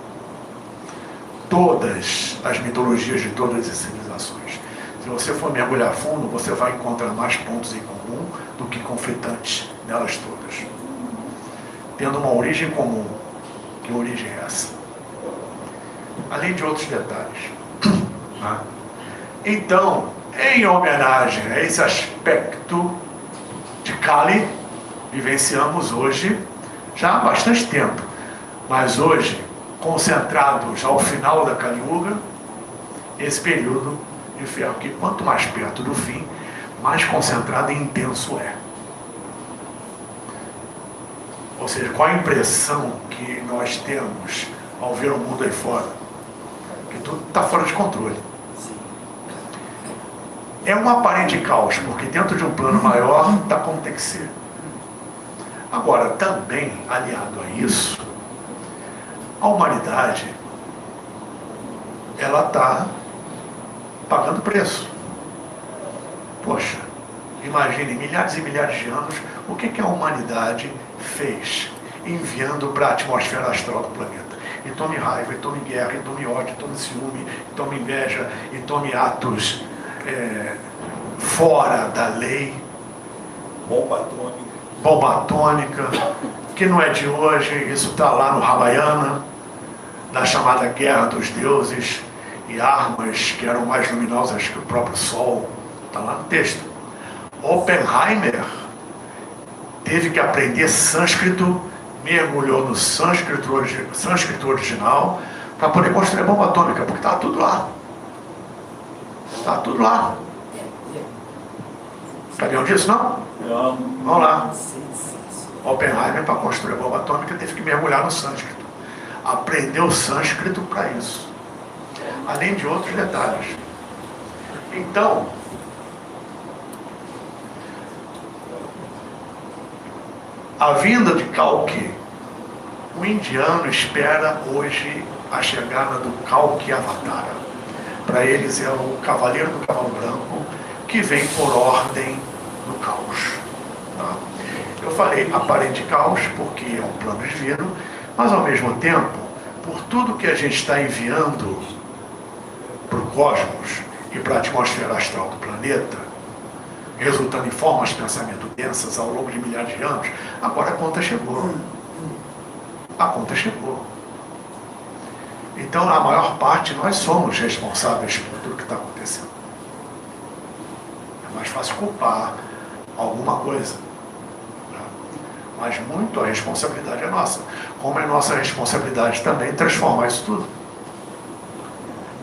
Todas as mitologias de todas as civilizações. Se você for mergulhar fundo, você vai encontrar mais pontos em comum do que conflitantes nelas todas. Tendo uma origem comum. Que origem é essa? Além de outros detalhes. Então, em homenagem a esse aspecto de Kali, vivenciamos hoje, já há bastante tempo, mas hoje, concentrados ao final da Kali Yuga, esse período de ferro, que quanto mais perto do fim, mais concentrado e intenso é. Ou seja, qual a impressão que nós temos ao ver o mundo aí fora? Que tudo está fora de controle. É um aparente caos, porque dentro de um plano maior está como tem que ser. Agora, também, aliado a isso, a humanidade, ela está pagando preço. Poxa, imagine, milhares e milhares de anos, o que a humanidade fez, enviando para a atmosfera astral do planeta. E tome raiva, e tome guerra, e tome ódio, e tome ciúme, e tome inveja, e tome atos fora da lei. Bomba atômica, que não é de hoje, isso está lá no Ramayana, na chamada Guerra dos Deuses, e armas que eram mais luminosas que o próprio Sol, está lá no texto. Oppenheimer teve que aprender sânscrito, mergulhou no sânscrito original para poder construir a bomba atômica, porque estava tudo lá. Está tudo lá. Sabiam disso, não? Vamos lá. Oppenheimer, para construir a bomba atômica, teve que mergulhar no sânscrito. Aprendeu sânscrito para isso. Além de outros detalhes. Então, a vinda de Kalki, o indiano espera hoje a chegada do Kalki Avatara. Para eles é o cavaleiro do cavalo branco que vem por ordem do caos. Tá? Eu falei aparente caos porque é um plano divino, mas ao mesmo tempo, por tudo que a gente está enviando para o cosmos e para a atmosfera astral do planeta, resultando em formas de pensamento densas ao longo de milhares de anos, agora a conta chegou. A conta chegou. Então, a maior parte, nós somos responsáveis por tudo que está acontecendo. É mais fácil culpar alguma coisa. Né? Mas muito a responsabilidade é nossa. Como é nossa responsabilidade também transformar isso tudo.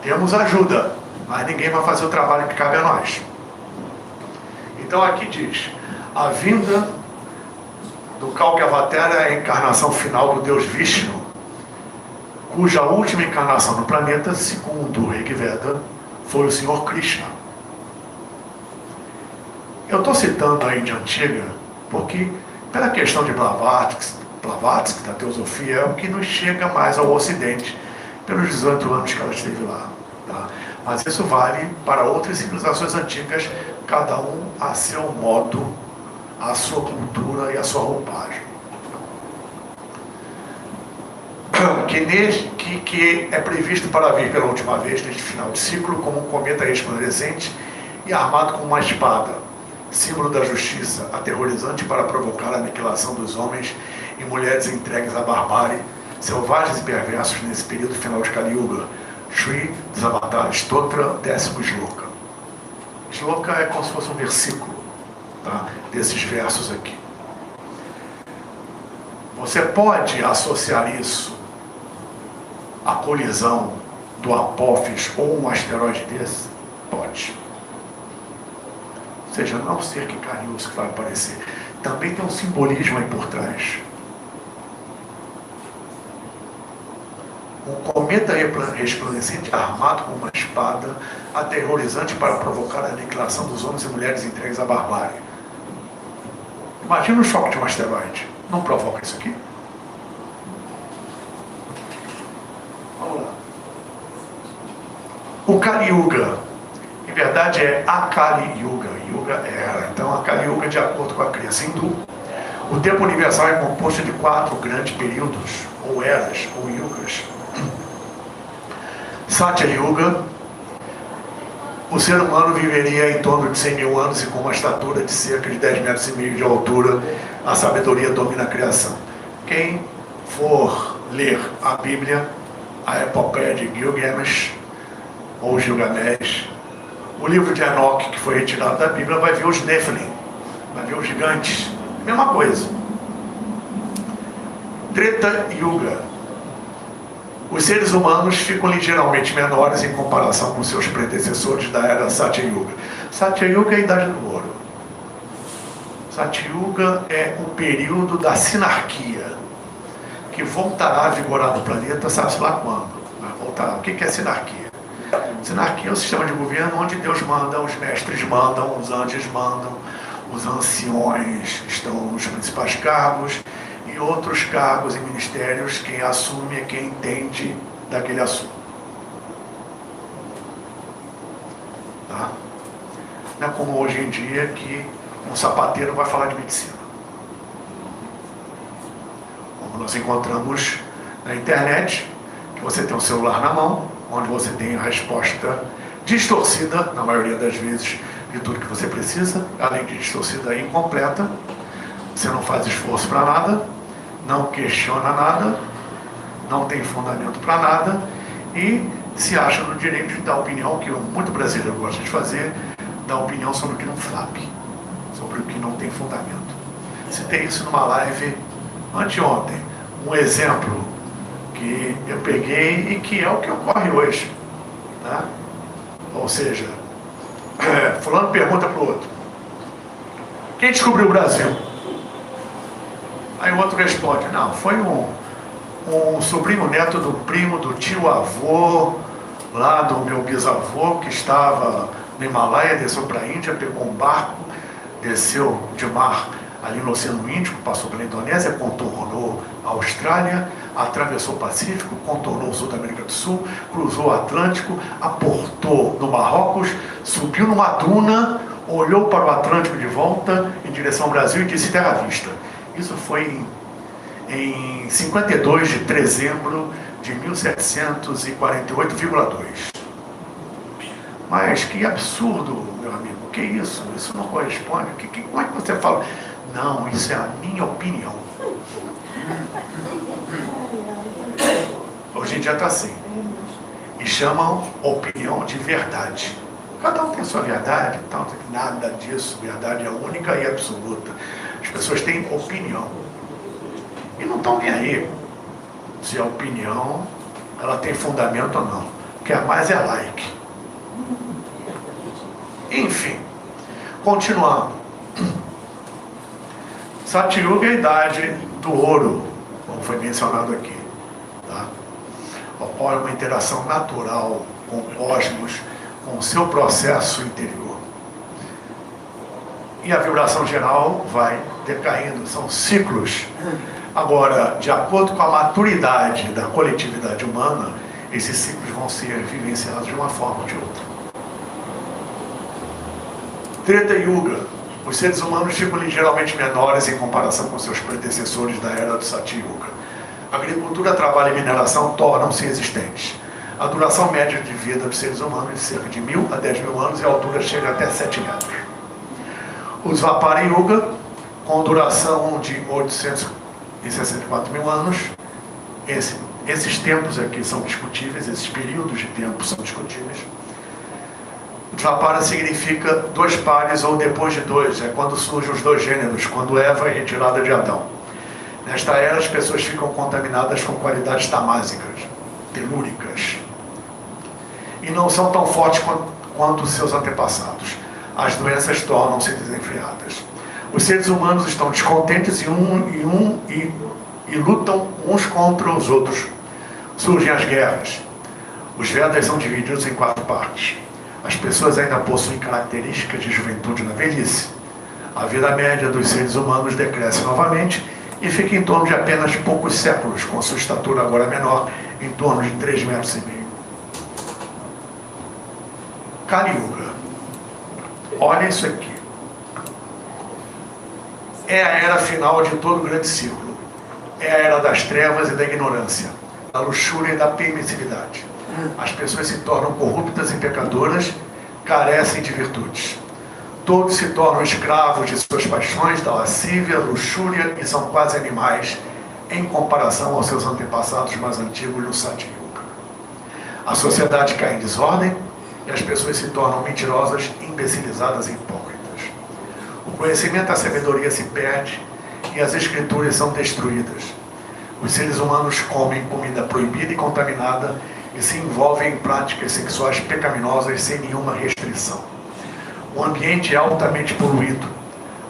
Temos ajuda, mas ninguém vai fazer o trabalho que cabe a nós. Então aqui diz, a vinda do Kalki Avatara é a encarnação final do Deus Vishnu, cuja última encarnação no planeta, segundo o Rig Veda, foi o Senhor Krishna. Eu estou citando a Índia Antiga porque, pela questão de Blavatsky, da teosofia, é o que nos chega mais ao Ocidente, pelos 18 anos que ela esteve lá. Tá? Mas isso vale para outras civilizações antigas, cada um a seu modo, a sua cultura e a sua roupagem. Que é previsto para vir pela última vez neste final de ciclo como um cometa resplandecente e armado com uma espada, símbolo da justiça, aterrorizante para provocar a aniquilação dos homens e mulheres entregues à barbárie, selvagens e perversos nesse período final de Kali Yuga. Shri Desavatara Stotra, 10º Shloka. Shloka é como se fosse um versículo, tá, desses versos aqui. Você pode associar isso à colisão do Apófis ou um asteroide desse? Pode. Ou seja, não ser que Carius que vai aparecer. Também tem um simbolismo aí por trás. Um cometa resplandecente armado com uma espada, aterrorizante para provocar a aniquilação dos homens e mulheres entregues à barbárie. Imagina o choque de um asteroide. Não provoca isso aqui? Vamos lá. O Kali Yuga, em verdade, é a Kali Yuga. Yuga é era. Então, a Kali Yuga, de acordo com a crença hindu, o tempo universal é composto de 4 grandes períodos, ou eras, ou yugas. Satya Yuga, o ser humano viveria em torno de 100 mil anos e com uma estatura de cerca de 10,5 metros de altura. A sabedoria domina a criação. Quem for ler a Bíblia, a epopeia de Gilgamesh, ou Gilgamesh, o livro de Enoque, que foi retirado da Bíblia, vai ver os Nephilim, vai ver os gigantes. Mesma coisa. Treta Yuga. Os seres humanos ficam ligeiramente menores em comparação com seus predecessores da era Satya Yuga. Satya Yuga é a Idade do Ouro. Satya Yuga é o período da sinarquia, que voltará a vigorar no planeta, sabe-se lá quando? Vai voltar. O que é sinarquia? Sinarquia é um sistema de governo onde Deus manda, os mestres mandam, os anjos mandam, os anciões estão nos principais cargos, e outros cargos e ministérios, quem assume é quem entende daquele assunto. Tá? Não é como hoje em dia que um sapateiro vai falar de medicina. Como nós encontramos na internet, que você tem um celular na mão, onde você tem a resposta distorcida, na maioria das vezes, de tudo que você precisa, além de distorcida e incompleta. Você não faz esforço para nada, não questiona nada, não tem fundamento para nada e se acha no direito de dar opinião, que muito brasileiro gosta de fazer, dar opinião sobre o que não sabe, sobre o que não tem fundamento. Citei isso numa live anteontem, um exemplo que eu peguei e que é o que ocorre hoje, né? Ou seja, fulano pergunta para o outro: quem descobriu o Brasil? Aí o outro responde: não, foi um sobrinho neto do primo, do tio avô, lá do meu bisavô, que estava no Himalaia, desceu para a Índia, pegou um barco, desceu de mar ali no Oceano Índico, passou pela Indonésia, contornou a Austrália, atravessou o Pacífico, contornou o sul da América do Sul, cruzou o Atlântico, aportou no Marrocos, subiu numa duna, olhou para o Atlântico de volta, em direção ao Brasil, e disse: terra à vista. Isso foi em 52 de dezembro de 1748,2. Mas que absurdo, meu amigo, que isso? Isso não corresponde. Como é que você fala? Não, isso é a minha opinião. Hoje em dia está assim. E chamam opinião de verdade. Cada um tem a sua verdade, então nada disso. Verdade é única e absoluta. As pessoas têm opinião. E não estão nem aí se a opinião ela tem fundamento ou não. O que é mais é like. Enfim, continuando. Satya Yuga é a idade do ouro, como foi mencionado aqui. Tá? Ocorre uma interação natural com o cosmos, com o seu processo interior. E a vibração geral vai decaindo, são ciclos. Agora, de acordo com a maturidade da coletividade humana, esses ciclos vão ser vivenciados de uma forma ou de outra. Treta Yuga. Os seres humanos ficam ligeiramente menores em comparação com seus predecessores da era do Satya Yuga. Agricultura, trabalho e mineração tornam-se existentes. A duração média de vida dos seres humanos é de cerca de 1.000 a 10.000 anos e a altura chega até 7 metros. O Dvapara Yuga, com duração de 864 mil anos, esses tempos aqui são discutíveis, esses períodos de tempo são discutíveis. Dvapara significa dois pares ou depois de dois, é quando surgem os dois gêneros, quando Eva é retirada de Adão. Nesta era, as pessoas ficam contaminadas com qualidades tamásicas, telúricas, e não são tão fortes quanto seus antepassados. As doenças tornam-se desenfreadas. Os seres humanos estão descontentes e lutam uns contra os outros. Surgem as guerras. Os Vedas são divididos em 4 partes. As pessoas ainda possuem características de juventude na velhice. A vida média dos seres humanos decresce novamente e fica em torno de apenas poucos séculos, com sua estatura agora menor, em torno de 3,5 metros. Kali Yuga. Olha isso aqui. É a era final de todo o grande ciclo. É a era das trevas e da ignorância, da luxúria e da permissividade. As pessoas se tornam corruptas e pecadoras, carecem de virtudes. Todos se tornam escravos de suas paixões, da lascívia, luxúria, e são quase animais em comparação aos seus antepassados mais antigos no Satyuga. A sociedade cai em desordem e as pessoas se tornam mentirosas, imbecilizadas e hipócritas. O conhecimento e a sabedoria se perde e as escrituras são destruídas. Os seres humanos comem comida proibida e contaminada e se envolvem em práticas sexuais pecaminosas sem nenhuma restrição. O ambiente é altamente poluído.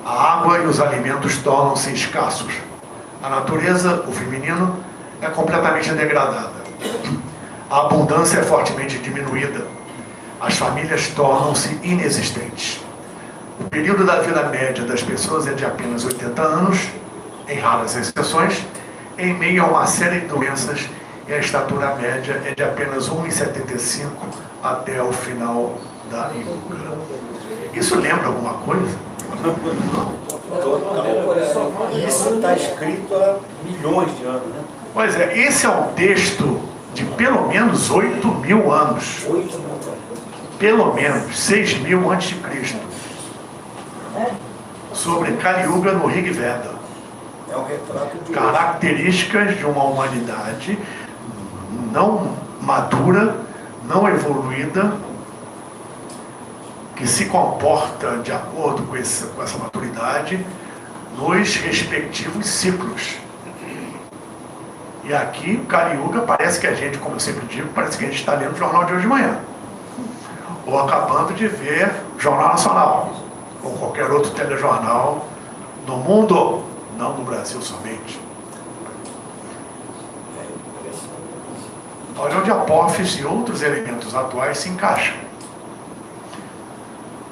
A água e os alimentos tornam-se escassos. A natureza, o feminino, é completamente degradada. A abundância é fortemente diminuída. As famílias tornam-se inexistentes. O período da vida média das pessoas é de apenas 80 anos, em raras exceções, em meio a uma série de doenças, e a estatura média é de apenas 1,75 até o final da Yuga. Isso lembra alguma coisa? Isso está escrito há milhões de anos, né? Pois é, esse é um texto de pelo menos 8.000 anos. 8 mil anos. Pelo menos 6.000 a.C. Sobre Kali Yuga no Rig Veda. É um retrato de Características de uma humanidade não madura, não evoluída, que se comporta de acordo com essa maturidade nos respectivos ciclos. E aqui, o Kali Yuga, parece que a gente, como eu sempre digo, parece que a gente está lendo o jornal de hoje de manhã. Ou acabando de ver o Jornal Nacional, ou qualquer outro telejornal no mundo, não no Brasil somente. Olha onde Apófis e outros elementos atuais se encaixam.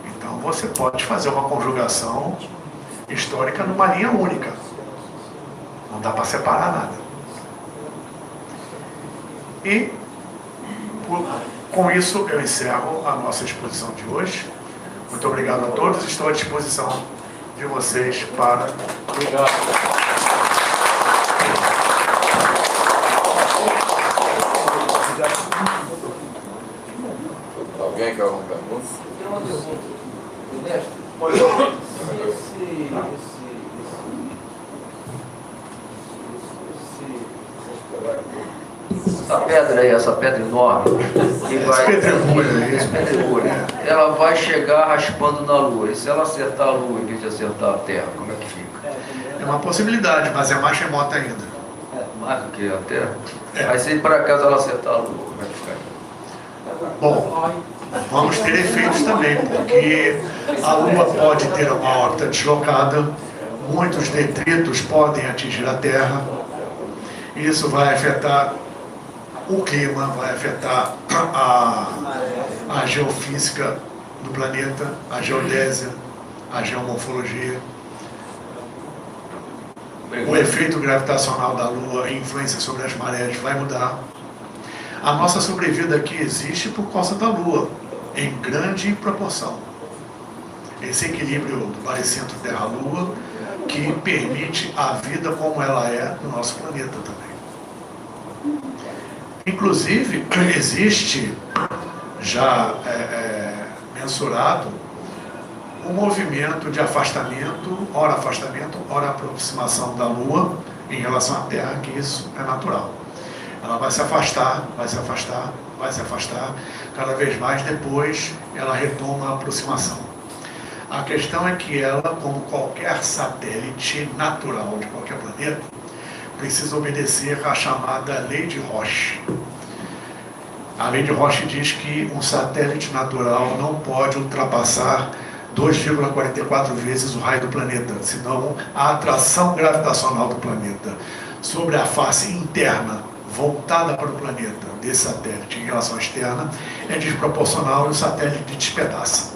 Então você pode fazer uma conjugação histórica numa linha única. Não dá para separar nada. E com isso eu encerro a nossa exposição de hoje. Muito obrigado a todos. Estou à disposição de vocês para... Obrigado. Alguém quer alguma pergunta? Tem uma pergunta. Mestre, essa pedra aí, essa pedra enorme, que vai, esse pedregulho, ela vai chegar raspando na Lua. E se ela acertar a Lua em vez de acertar a Terra, como é que fica? É uma possibilidade, mas é mais remota ainda. Mais do que a Terra? É. Aí se por acaso ela acertar a Lua, como é que fica? Bom, vamos ter efeitos também, porque a Lua pode ter uma órbita deslocada, muitos detritos podem atingir a Terra, isso vai afetar o clima, vai afetar a geofísica do planeta, a geodésia, a geomorfologia. O efeito gravitacional da Lua e influência sobre as marés vai mudar. A nossa sobrevida aqui existe por causa da Lua, em grande proporção. Esse equilíbrio do baricentro Terra-Lua que permite a vida como ela é no nosso planeta também. Inclusive, existe já mensurado o movimento de afastamento, ora aproximação da Lua em relação à Terra, que isso é natural. Ela vai se afastar, vai se afastar, vai se afastar, cada vez mais, depois ela retoma a aproximação. A questão é que ela, como qualquer satélite natural de qualquer planeta, precisa obedecer à chamada Lei de Roche. A Lei de Roche diz que um satélite natural não pode ultrapassar 2,44 vezes o raio do planeta, senão a atração gravitacional do planeta sobre a face interna voltada para o planeta desse satélite em relação à externa é desproporcional e o satélite despedaça.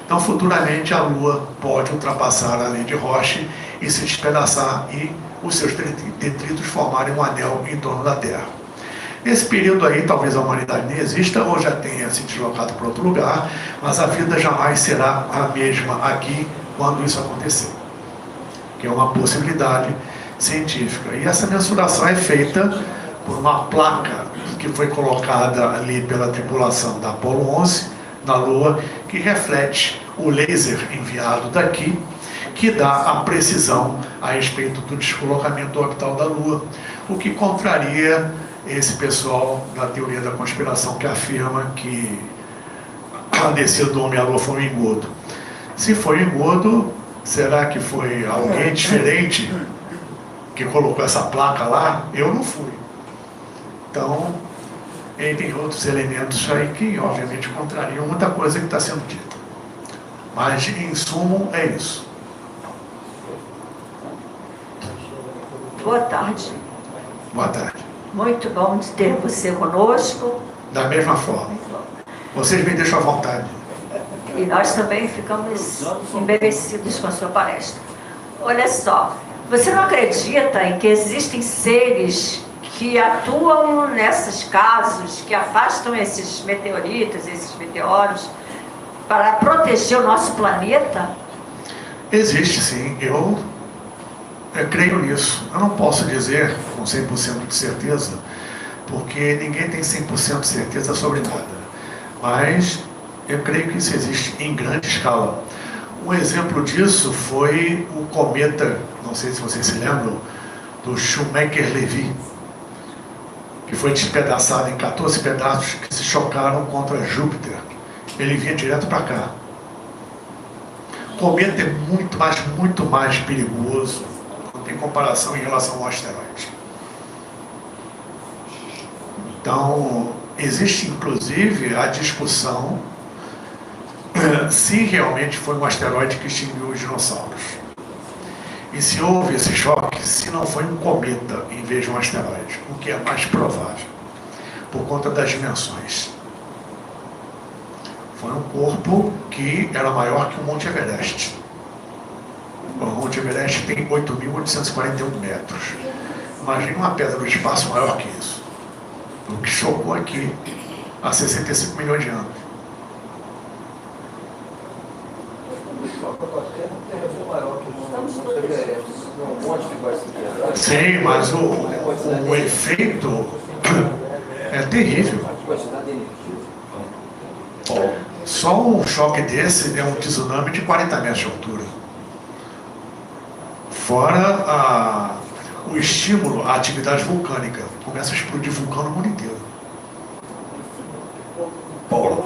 Então, futuramente, a Lua pode ultrapassar a Lei de Roche e se despedaçar e os seus detritos formarem um anel em torno da Terra. Nesse período aí, talvez a humanidade nem exista ou já tenha se deslocado para outro lugar, mas a vida jamais será a mesma aqui quando isso acontecer, que é uma possibilidade científica. E essa mensuração é feita por uma placa que foi colocada ali pela tripulação da Apollo 11 na Lua, que reflete o laser enviado daqui, que dá a precisão a respeito do deslocamento orbital da Lua, o que contraria esse pessoal da teoria da conspiração que afirma que a descida do homem à Lua foi um engodo. Se foi um engodo, será que foi alguém diferente que colocou essa placa lá? Eu não fui. Então, tem outros elementos aí que, obviamente, contrariam muita coisa que está sendo dita. Mas, em sumo, é isso. Boa tarde. Boa tarde. Muito bom de ter você conosco. Da mesma forma. Vocês me deixam à vontade. E nós também ficamos embevecidos com a sua palestra. Olha só, você não acredita em que existem seres que atuam nesses casos, que afastam esses meteoritos, esses meteoros, para proteger o nosso planeta? Existe, sim. Eu creio nisso. Eu não posso dizer com 100% de certeza, porque ninguém tem 100% de certeza sobre nada. Mas eu creio que isso existe em grande escala. Um exemplo disso foi o cometa, não sei se vocês se lembram, do Shoemaker-Levy, que foi despedaçado em 14 pedaços que se chocaram contra Júpiter. Ele vinha direto para cá. O cometa é muito mais perigoso em comparação em relação ao asteroide. Então, existe inclusive a discussão se realmente foi um asteroide que extinguiu os dinossauros. E se houve esse choque, se não foi um cometa em vez de um asteroide, o que é mais provável, por conta das dimensões. Foi um corpo que era maior que o Monte Everest. O Monte Everest tem 8.841 metros. Imagine uma pedra do espaço maior que isso. O que chocou aqui há 65 milhões de anos. Sim, mas o efeito é terrível. Só um choque desse é um tsunami de 40 metros de altura. Fora o estímulo à atividade vulcânica. Começa a explodir vulcão no mundo inteiro. Paulo,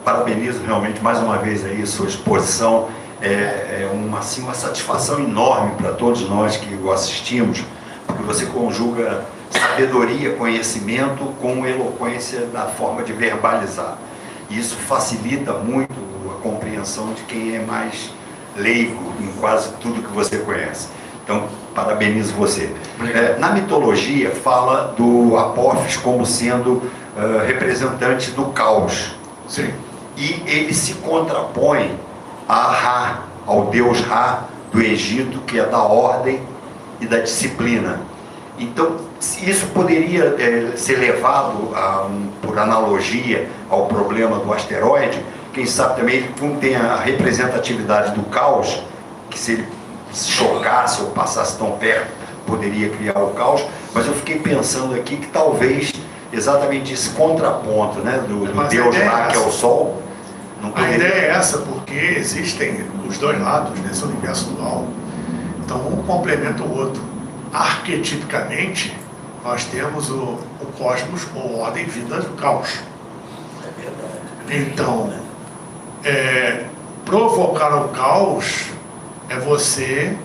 parabenizo realmente mais uma vez aí a sua exposição. É uma satisfação enorme para todos nós que o assistimos, porque você conjuga sabedoria, conhecimento com eloquência na forma de verbalizar. E isso facilita muito a compreensão de quem é mais leigo em quase tudo que você conhece. Então, parabenizo você. Na mitologia, fala do Apófis como sendo representante do caos. Sim. E ele se contrapõe a Ra, ao deus Ra do Egito, que é da ordem e da disciplina. Então, isso poderia ser levado por analogia ao problema do asteroide. Quem sabe também, como tem a representatividade do caos, que se ele chocasse ou passasse tão perto, poderia criar o caos. Mas eu fiquei pensando aqui que talvez exatamente esse contraponto, né, do deus Ra, que é o Sol, A ideia é essa, porque existem os dois lados nesse universo dual. Então, um complementa o outro. Arquetipicamente, nós temos o cosmos, ou ordem, vida, o caos. Então, provocar o caos é você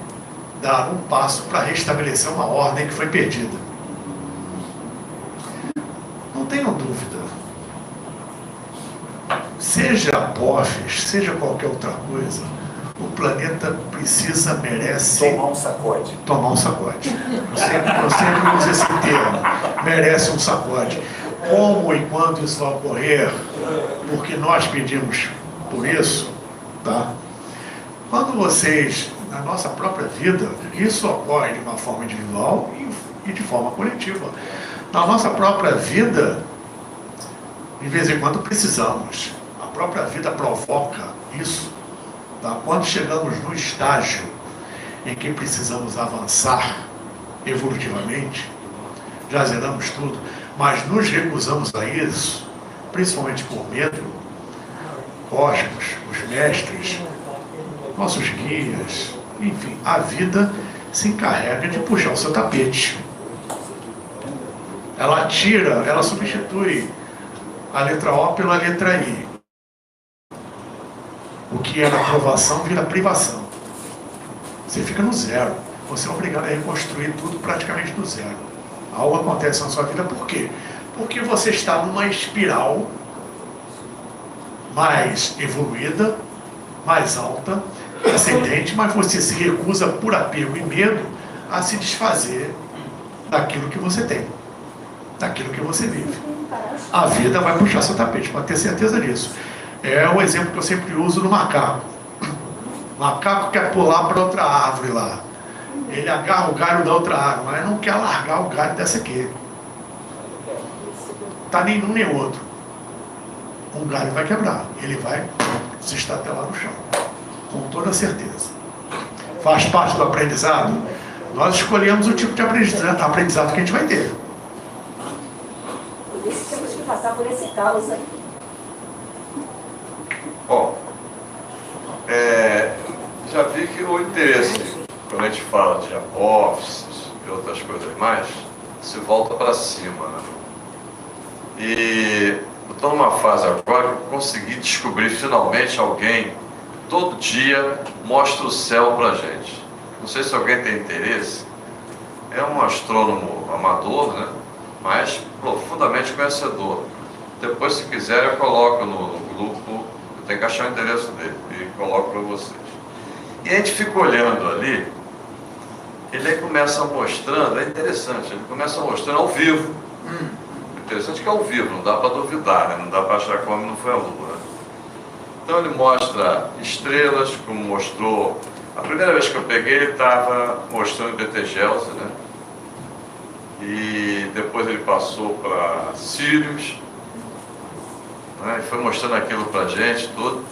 dar um passo para restabelecer uma ordem que foi perdida. Não tenham dúvida. Seja Apophis, seja qualquer outra coisa, o planeta precisa, merece... Tomar um sacode. Tomar um sacode. Eu sempre uso esse termo. Merece um sacode. Como e quando isso vai ocorrer, porque nós pedimos por isso, tá? Quando vocês, na nossa própria vida, isso ocorre de uma forma individual e de forma coletiva. Na nossa própria vida, de vez em quando precisamos. A própria vida provoca isso. Tá? Quando chegamos no estágio em que precisamos avançar evolutivamente, já zeramos tudo, mas nos recusamos a isso, principalmente por medo, cosmos, os mestres, nossos guias, enfim, a vida se encarrega de puxar o seu tapete. Ela tira, ela substitui a letra O pela letra I. O que era aprovação vira privação. Você fica no zero. Você é obrigado a reconstruir tudo praticamente do zero. Algo acontece na sua vida, por quê? Porque você está numa espiral mais evoluída, mais alta, ascendente, mas você se recusa por apego e medo a se desfazer daquilo que você tem, daquilo que você vive. A vida vai puxar seu tapete, pode ter certeza disso. É o exemplo que eu sempre uso no macaco. O macaco quer pular para outra árvore lá. Ele agarra o galho da outra árvore, mas não quer largar o galho dessa aqui. Tá nem um nem outro. Um galho vai quebrar. Ele vai se estatelar no chão. Com toda certeza. Faz parte do aprendizado. Nós escolhemos o tipo de aprendizado que a gente vai ter. Por isso temos que passar por esse caos aí. Bom, já vi que o interesse, quando a gente fala de Apophis e outras coisas mais, se volta para cima, né? E eu estou numa fase agora que eu consegui descobrir finalmente alguém, todo dia, mostra o céu para a gente. Não sei se alguém tem interesse. É um astrônomo amador, né? Mas profundamente conhecedor. Depois, se quiser, eu coloco no grupo. Eu tenho que achar o endereço dele e coloco para vocês. E a gente fica olhando ali, ele aí começa mostrando, é interessante, ele começa mostrando ao vivo. Interessante que é ao vivo, não dá para duvidar, né? Não dá para achar que o homem não foi à lua. Então ele mostra estrelas, como mostrou. A primeira vez que eu peguei, ele estava mostrando Betelgeuse, né? E depois ele passou para Sirius, né? E foi mostrando aquilo para a gente, tudo.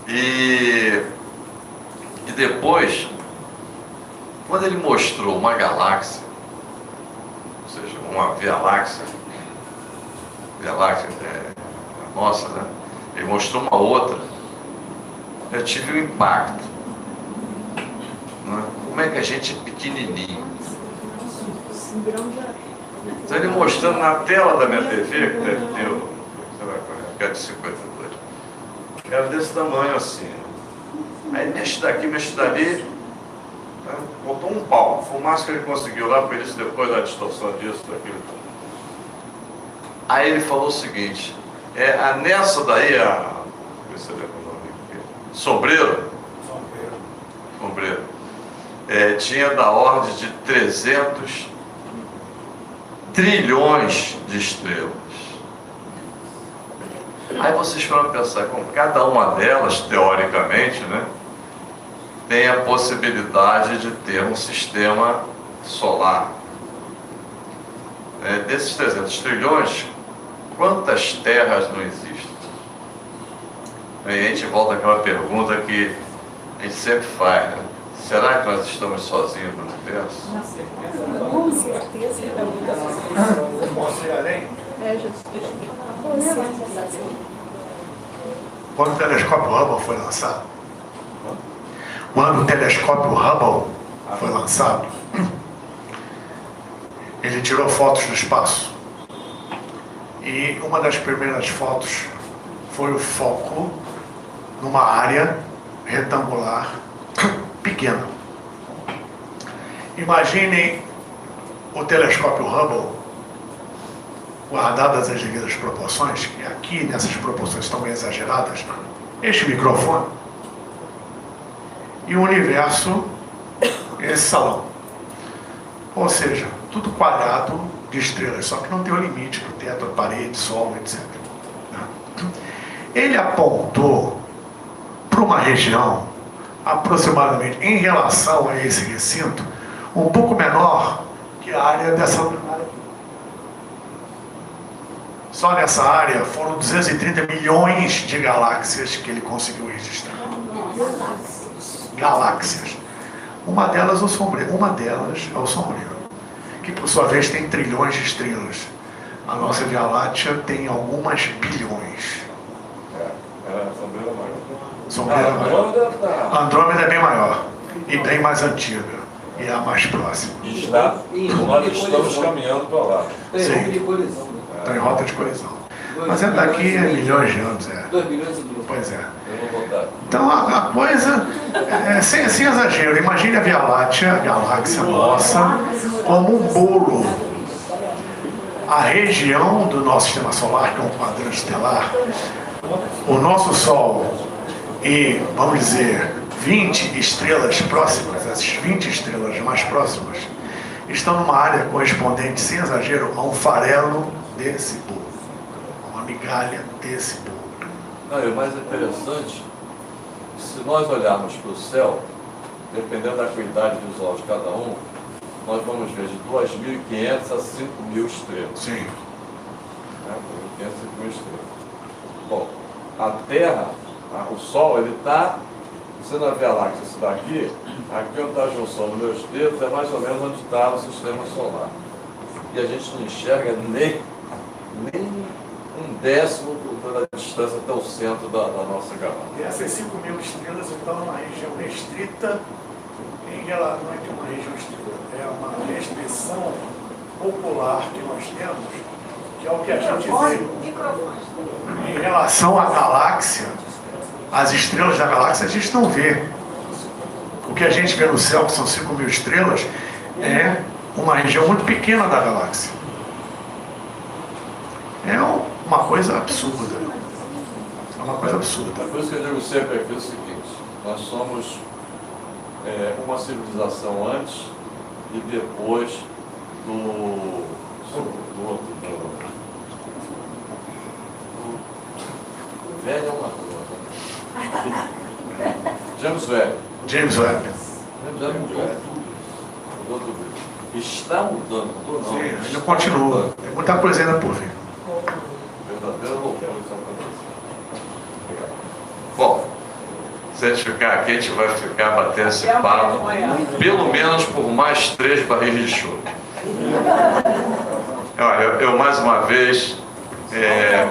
E depois, quando ele mostrou uma galáxia, ou seja, uma Via-Láctea, a nossa, né? Ele mostrou uma outra, eu tive um impacto. Né? Como é que a gente é pequenininho? Então ele mostrando na tela da minha TV, que deve ter, sei lá, que é de 52, era desse tamanho assim. Aí mexe daqui, mexe dali, né? Botou um pau, fumaça que ele conseguiu lá, por isso depois da distorção disso, daquilo. Aí ele falou o seguinte, nessa daí, você lembra o nome aqui? Sombreiro? Sombreiro. Tinha da ordem de 300 trilhões de estrelas. Aí vocês foram pensar, como cada uma delas, teoricamente, né, tem a possibilidade de ter um sistema solar. Desses 300 trilhões, quantas terras não existem? Aí a gente volta àquela pergunta que a gente sempre faz, né? Será que nós estamos sozinhos no universo? Com certeza. Posso ir além? Quando o telescópio Hubble foi lançado, quando o telescópio Hubble foi lançado, ele tirou fotos do espaço. E uma das primeiras fotos foi o foco numa área retangular pequena. Imaginem o telescópio Hubble, guardadas as devidas proporções, que aqui nessas proporções estão meio exageradas, este microfone, e o universo, esse salão. Ou seja, tudo quadrado de estrelas, só que não tem o limite do teto, a parede, sol, etc. Ele apontou para uma região, aproximadamente em relação a esse recinto, um pouco menor que a área dessa área. Só nessa área foram 230 milhões de galáxias que ele conseguiu registrar. Galáxias. Uma delas é o Sombreiro, que por sua vez tem trilhões de estrelas. A nossa Via Láctea tem algumas bilhões. Sombreiro é maior. Andrômeda é bem maior e bem mais antiga. E é a mais próxima. Nós estamos caminhando para lá. Sim. Está em rota de colisão. Mas é daqui a milhões de anos. 2 milhões de anos. Pois é. Então a coisa, sem exagero, imagine a Via Láctea, a galáxia nossa, como um bolo. A região do nosso sistema solar, que é um quadrante estelar, o nosso Sol e, vamos dizer, 20 estrelas próximas, as 20 estrelas mais próximas, estão numa área correspondente, sem exagero, a um farelo desse bolo, uma migalha desse bolo. Não, e o mais interessante, se nós olharmos para o céu, dependendo da qualidade visual de cada um, nós vamos ver de 2.500 a 5.000 estrelas. Sim. 2.500 a 5.000 estrelas. Bom, a Terra, o Sol, ele está, você na Via Láctea, isso daqui, aqui onde está a junção dos meus dedos, é mais ou menos onde está o sistema solar. E a gente não enxerga nem um décimo da distância até o centro da nossa galáxia. E essas 5.000 estrelas estão numa região restrita, não é uma região restrita, é uma restrição popular que nós temos, que é o que a gente vê. Em relação à galáxia, as estrelas da galáxia a gente não vê. O que a gente vê no céu, que são 5.000 estrelas, é uma região muito pequena da galáxia. É uma coisa absurda. É uma coisa absurda. Por isso que eu digo sempre aqui o seguinte: nós somos uma civilização antes e depois do velho é uma coisa. James Webb. James Webb. Está mudando, mudou não. Sim, ainda continua. Tem muita coisa ainda por vir. Verdadeira loucura isso acontece. Bom, se a gente ficar aqui, a gente vai ficar batendo esse papo pelo menos por mais 3 barris de show. Olha, eu mais uma vez,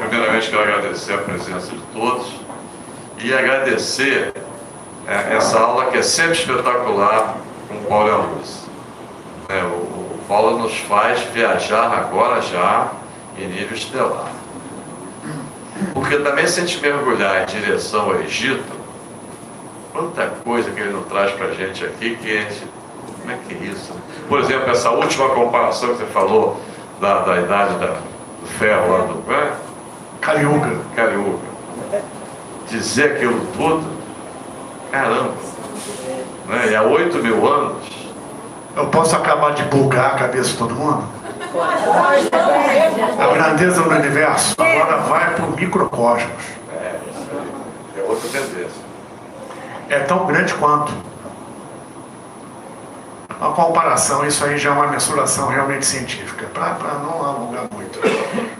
primeiramente quero agradecer a presença de todos e agradecer essa aula que é sempre espetacular com o Paulo e a Lúcia. O Paulo nos faz viajar agora já em nível estelar. Porque também se a gente mergulhar em direção ao Egito, quanta coisa que ele não traz para a gente aqui, que a gente, como é que é isso? Por exemplo, essa última comparação que você falou da idade do ferro lá do Cariúga. Dizer aquilo tudo, caramba, né? E há 8.000 anos. Eu posso acabar de bugar a cabeça de todo mundo? A grandeza do universo agora vai para o microcosmos. É outra tendência. É tão grande quanto. Uma comparação, isso aí já é uma mensuração realmente científica, para não alongar muito.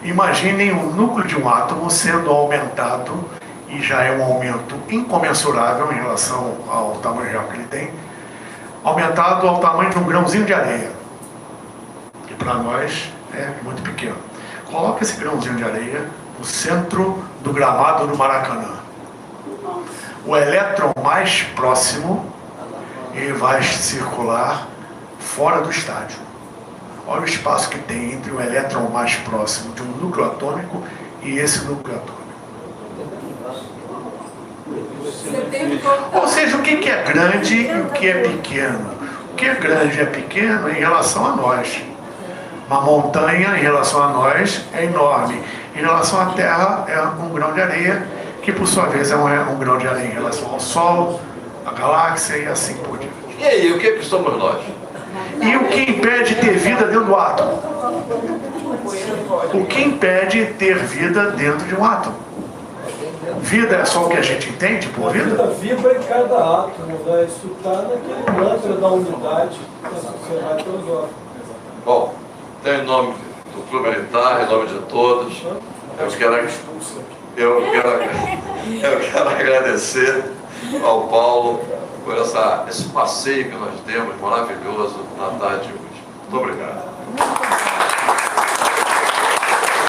Imaginem o núcleo de um átomo sendo aumentado, e já é um aumento incomensurável em relação ao tamanho real que ele tem, aumentado ao tamanho de um grãozinho de areia, que para nós é muito pequeno. Coloca esse grãozinho de areia no centro do gramado do Maracanã. O elétron mais próximo, ele vai circular fora do estádio. Olha o espaço que tem entre o elétron mais próximo de um núcleo atômico e esse núcleo atômico. Ou seja, o que é grande e o que é pequeno. O que é grande e é pequeno em relação a nós. Uma montanha, em relação a nós, é enorme. Em relação à Terra, é um grão de areia, que por sua vez é um grão de areia em relação ao Sol, a galáxia e assim por diante. E aí, o que é que somos nós? E o que impede ter vida dentro do átomo? O que impede ter vida dentro de um átomo? Vida é só o que a gente entende por vida? A vida vibra em cada átomo, né? Isso está naquele mantra da unidade da sociedade filosófica. Bom, então, em nome do Clube Militar, em nome de todos, eu quero agradecer ao Paulo por esse passeio que nós demos, maravilhoso, na tarde de hoje. Muito obrigado.